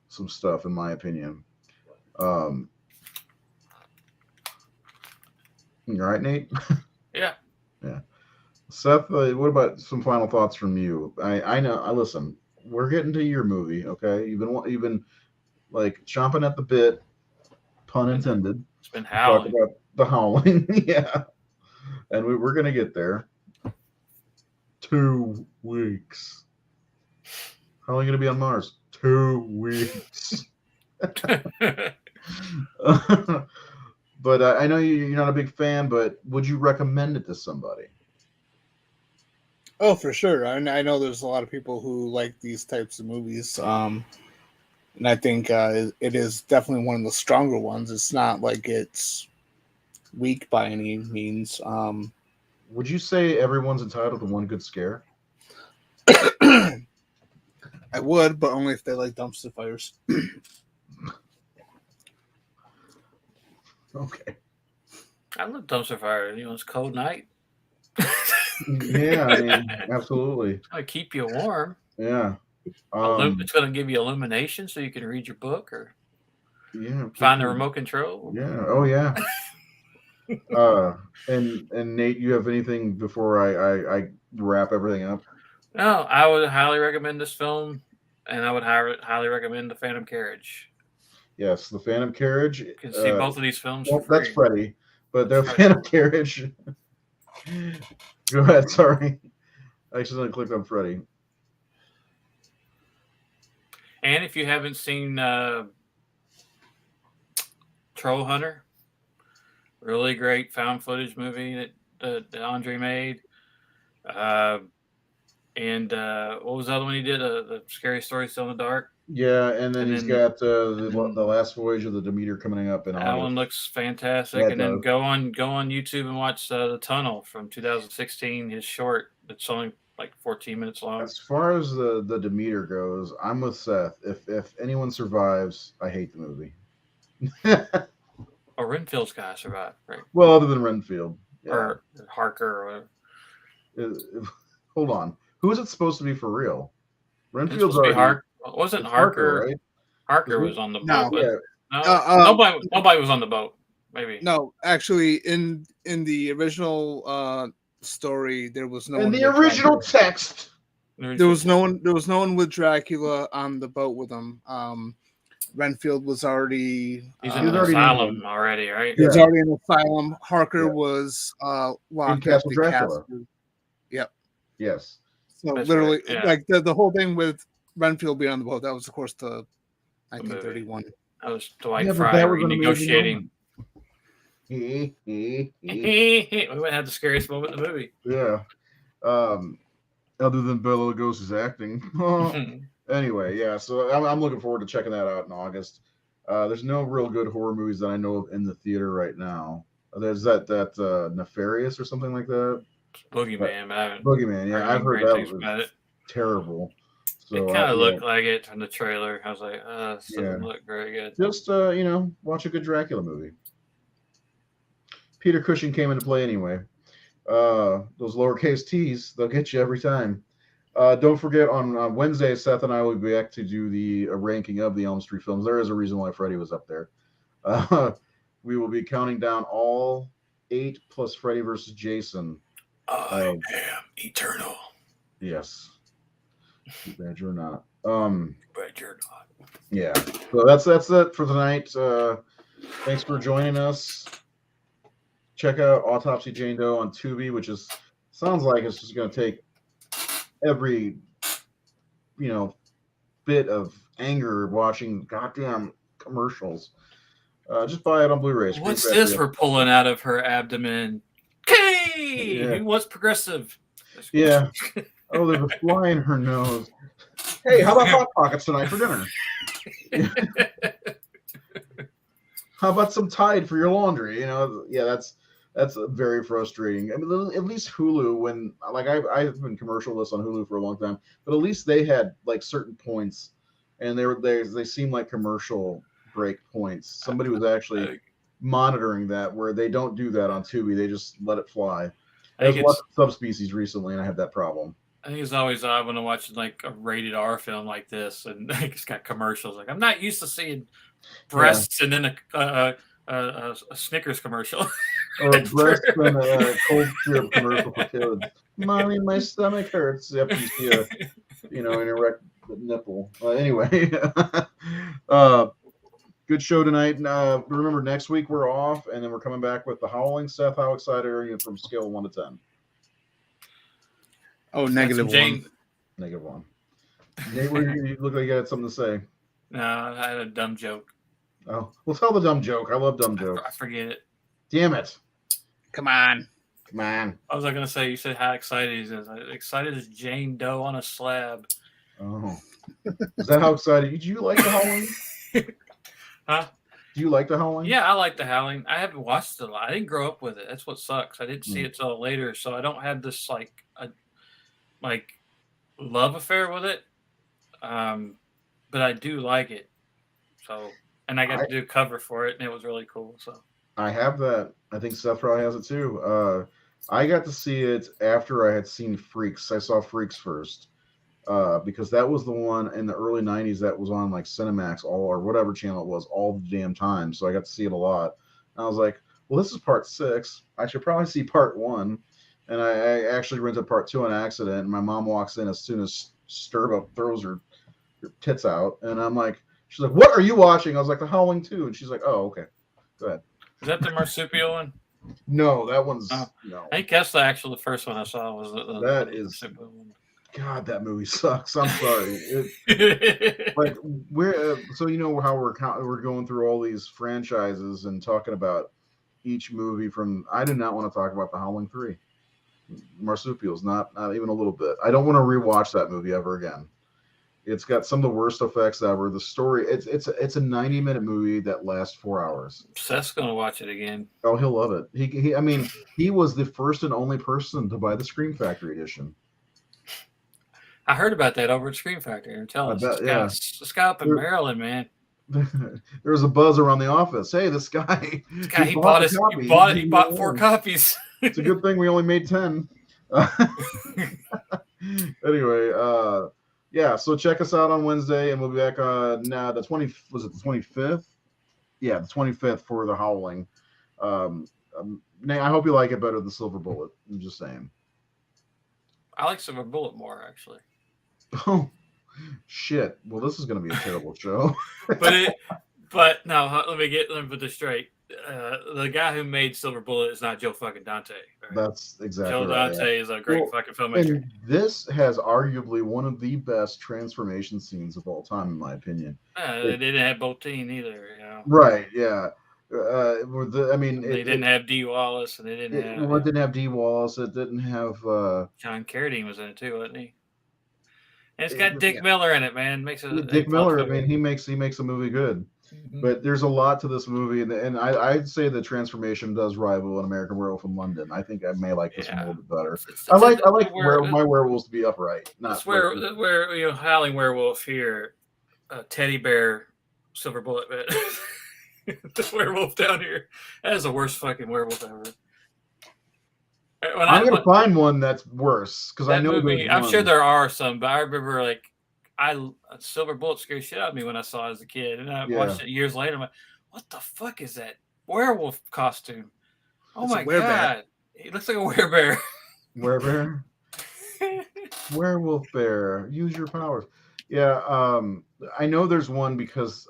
some stuff, in my opinion. All right, Nate. Yeah. Yeah. Seth, what about some final thoughts from you? I know. I listen. We're getting to your movie, okay? You've been like chomping at the bit, pun intended. It's been To talk howling. about the howling, yeah. And we're gonna get there. 2 weeks. How long are you gonna be on Mars? 2 weeks. But I know you're not a big fan, but would you recommend it to somebody? Oh, for sure. I know there's a lot of people who like these types of movies. And I think it is definitely one of the stronger ones. It's not like it's weak by any means. Would you say everyone's entitled to one good scare? I would, but only if they like dumpster fires. Okay. I love dumpster fire. It's a cold night. Yeah, I mean, absolutely. It's gonna keep you warm. Yeah. It's gonna give you illumination so you can read your book or Yeah. find the remote control. Yeah. Oh, yeah. And Nate, you have anything before I wrap everything up? No, I would highly recommend this film, and I would highly recommend The Phantom Carriage. Yes, The Phantom Carriage. You can see both of these films Well, for free. that's Freddy, but The Phantom Carriage. Go ahead. Sorry, I accidentally clicked on Freddy. And if you haven't seen Troll Hunter, really great found footage movie that Andre made. And what was the other one he did? The Scary Story Still in the Dark. Yeah, and then he's got the last voyage of the Demeter coming up in That August. one looks fantastic. Yeah, and then go on YouTube and watch The Tunnel from 2016. His short. It's only like 14 minutes long. As far as the Demeter goes, I'm with Seth. If anyone survives, I hate the movie. Or Renfield's guy survived, right? Well, other than Renfield. Yeah. Or Harker or whatever. Hold on. Who is it supposed to be for real? Renfield's already. Wasn't Harker? Right? Harker was on the boat. No. But Yeah. nobody was on the boat. Maybe. No, actually, in the original story, there was no. In one the with original Dracula. text, there was no one. There was no one with Dracula on the boat with him. Renfield was already. He's in an asylum already, right? He was already in an asylum. Harker was locked up in Dracula. Yep. Yes. So That's literally, right, yeah. like the whole thing with Renfield being on the boat, that was of course the 1931. That was Dwight Yeah, but Fry that was an renegotiating. amazing We might have the scariest moment in the movie. Yeah. Other than Bela Lugosi's acting. Anyway, yeah. So I'm looking forward to checking that out in August. There's no real good horror movies that I know of in the theater right now. There's that Nefarious or something like that. Boogeyman. Boogeyman, yeah, I've heard that was terrible. So it kind of looked like it from the trailer. I was like, this doesn't look very good. Just watch a good Dracula movie. Peter Cushing came into play anyway. Those lowercase t's, they'll get you every time. Don't forget on Wednesday, Seth and I will be back to do the ranking of the Elm Street films. There is a reason why Freddy was up there. We will be counting down all 8 plus Freddy versus Jason. I am eternal. Yes. Bad you're not. But you're not. Yeah. So that's it for tonight. Thanks for joining us. Check out Autopsy of Jane Doe on Tubi, which sounds like it's just going to take every bit of anger watching goddamn commercials. Just buy it on Blu-ray. What's this we're pulling out of her abdomen? Hey, who wants progressive? Yeah. Oh, there's a fly in her nose. Hey, how about Hot Pockets tonight for dinner? How about some Tide for your laundry? Yeah, that's very frustrating. I mean, at least Hulu, when I've been commercialless on Hulu for a long time, but at least they had like certain points, and they seem like commercial break points. Somebody was actually monitoring that, where they don't do that on Tubi. They just let it fly. There's lots of subspecies recently, and I had that problem. I think it's always odd when I watch like a rated R film like this, and it's got commercials. Like I'm not used to seeing breasts and then a Snickers commercial. or breast and a cold syrup commercial for kids. Mommy, my stomach hurts. Yep, you see a an erect nipple. Anyway, good show tonight. Remember, next week we're off, and then we're coming back with The Howling. Seth, how excited are you from scale of 1 to 10? Oh, -1. -1. Nate, you look like you had something to say. No, I had a dumb joke. Oh, well, tell the dumb joke. I love dumb jokes. I forget it. Damn it. Come on. Man. I was going to say, you said how excited he is. Excited as Jane Doe on a slab. Oh. Is that how excited? Did you like The Howling? Huh? Do you like The Howling? Yeah, I like The Howling. I haven't watched it a lot. I didn't grow up with it. That's what sucks. I didn't see it till later, so I don't have this love affair with it. But I do like it. So, and I got to do a cover for it, and it was really cool. So I have that. I think Seth probably has it too. I got to see it after I had seen Freaks. I saw Freaks first. Because that was the one in the early 90s that was on like Cinemax or whatever channel it was all the damn time. So I got to see it a lot. And I was like, well, this is part 6. I should probably see part 1. And I actually rented part 2 on accident. And my mom walks in as soon as Sturba throws her tits out. And I'm like, she's like, what are you watching? I was like, The Howling 2. And she's like, oh, okay. Go ahead. Is that the marsupial one? No, that one's no. I think that's the first one I saw was that is marsupial one. God, that movie sucks. I'm sorry. Like we're so how we're going through all these franchises and talking about each movie from. I do not want to talk about The Howling 3. Marsupials, not even a little bit. I don't want to rewatch that movie ever again. It's got some of the worst effects ever. The story, it's a 90-minute movie that lasts 4 hours. Seth's gonna watch it again. Oh, he'll love it. He was the first and only person to buy the Scream Factory edition. I heard about that over at Scream Factory. I'm telling you, this guy up in Maryland, man. There was a buzz around the office. Hey, this guy he bought 4 copies. It's a good thing we only made 10. Anyway, so check us out on Wednesday, and we'll be back on the 25th? Yeah, the 25th for The Howling. Nate, I hope you like it better than Silver Bullet. I'm just saying. I like Silver Bullet more, actually. Oh, shit. Well, this is going to be a terrible show. But no, let me put this straight. The guy who made Silver Bullet is not Joe fucking Dante. Right? That's exactly Joe Dante is a great fucking filmmaker. And this has arguably one of the best transformation scenes of all time, in my opinion. They didn't have Bottin either. Right, yeah. They didn't have Dee Wallace, and they didn't have. It didn't have Dee Wallace. It didn't have. John Carradine was in it too, wasn't he? And it's got Dick Miller in it, man. Dick Miller. He makes a movie good. Mm-hmm. But there's a lot to this movie, and I'd say the transformation does rival An American Werewolf in London. I think I may like this one a little bit better. I like my werewolves to be upright. Not where Howling Werewolf here, teddy bear, Silver Bullet. The werewolf down here, that is the worst fucking werewolf ever. I'm gonna find one that's worse because I know movie, I'm sure there are some, but I remember Silver Bullet scared shit out of me when I saw it as a kid, and I watched it years later. I'm like, what the fuck is that werewolf costume? Oh my god, he looks like a werebear. Werebear, werewolf bear. Use your powers. Yeah, I know there's one because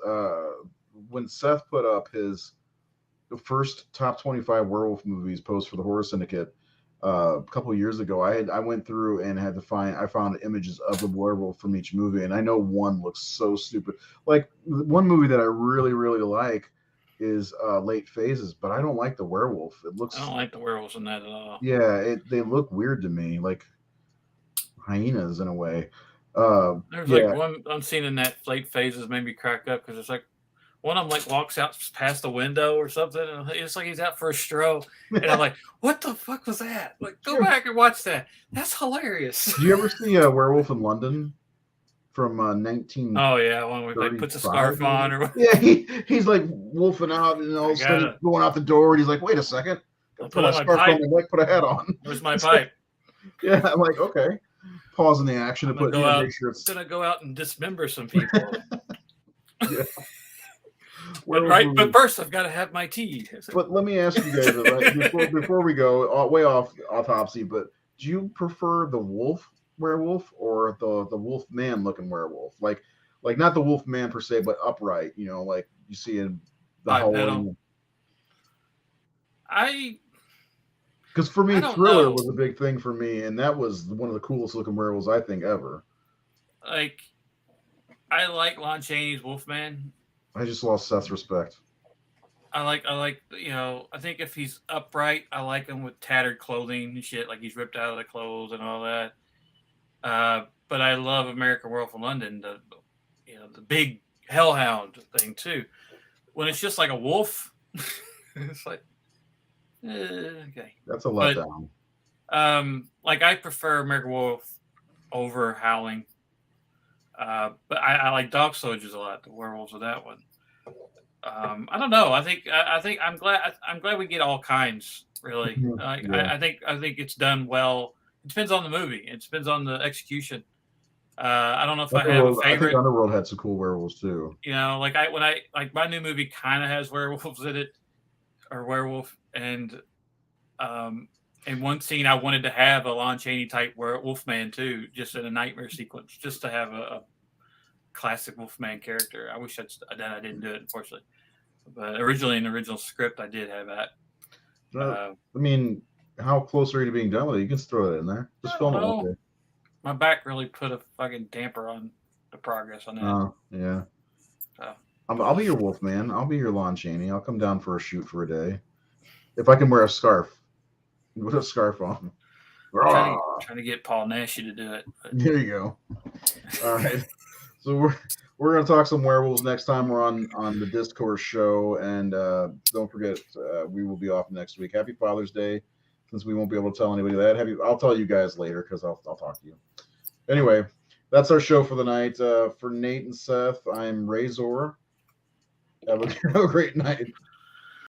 when Seth put up the first top 25 werewolf movies post for the Horror Syndicate. A couple of years ago, I went through and I found images of the werewolf from each movie, and I know one looks so stupid. Like one movie that I really, really like is Late Phases, but I don't like the werewolf. I don't like the werewolves in that at all. Yeah, they look weird to me, like hyenas in a way. There's like one scene in that Late Phases made me crack up because it's like one of them walks out past the window or something, and it's like he's out for a stroll. And I'm like, what the fuck was that? Like, go back and watch that. That's hilarious. Do you ever see a Werewolf in London from 19? Oh yeah, one where he puts a scarf on or what? Yeah, he's like wolfing out, and all of a sudden he's going out the door, and he's like, wait a second, put my scarf on my neck, put a hat on. Where's my pipe? Yeah, I'm like, okay. Pausing the action to put make sure it's gonna go out and dismember some people. Yeah. But first I've got to have my tea. But let me ask you guys before we go way off autopsy. But do you prefer the wolf werewolf or the wolf man looking werewolf? Like not the wolf man per se, but upright. You know, like you see in the Halloween. Because for me, Thriller was a big thing for me, and that was one of the coolest looking werewolves I think ever. Like, I like Lon Chaney's Wolfman. I just lost Seth's respect. I like, you know, I think if he's upright, I like him with tattered clothing and shit, like he's ripped out of the clothes and all that. But I love American Werewolf in London, the big hellhound thing too. When it's just like a wolf, it's like, okay. That's a letdown. Like I prefer American Werewolf over Howling. But I like Dog Soldiers a lot. The werewolves of that one. I don't know. I think I'm glad we get all kinds. Really, I think it's done well. It depends on the movie. It depends on the execution. I don't know if I have a favorite. I think Underworld had some cool werewolves too. You know, like my new movie kind of has werewolves in it, or werewolf, and in one scene I wanted to have a Lon Chaney type Wolfman too, just in a nightmare sequence, just to have a classic Wolfman character. I wish I didn't do it, unfortunately. But originally in the original script, I did have that. I mean, how close are you to being done with it? You can just throw it in there. Just film it one day. My back really put a fucking damper on the progress on that. Oh, yeah. So. I'll be your Wolfman. I'll be your Lon Chaney. I'll come down for a shoot for a day. If I can wear a scarf. With a scarf on. Trying to get Paul Nash to do it. But. There you go. All right. So we're going to talk some werewolves next time we're on the Discourse show. And don't forget, we will be off next week. Happy Father's Day. Since we won't be able to tell anybody that. I'll tell you guys later because I'll talk to you. Anyway, that's our show for the night. For Nate and Seth, I'm Razor. Have a great night.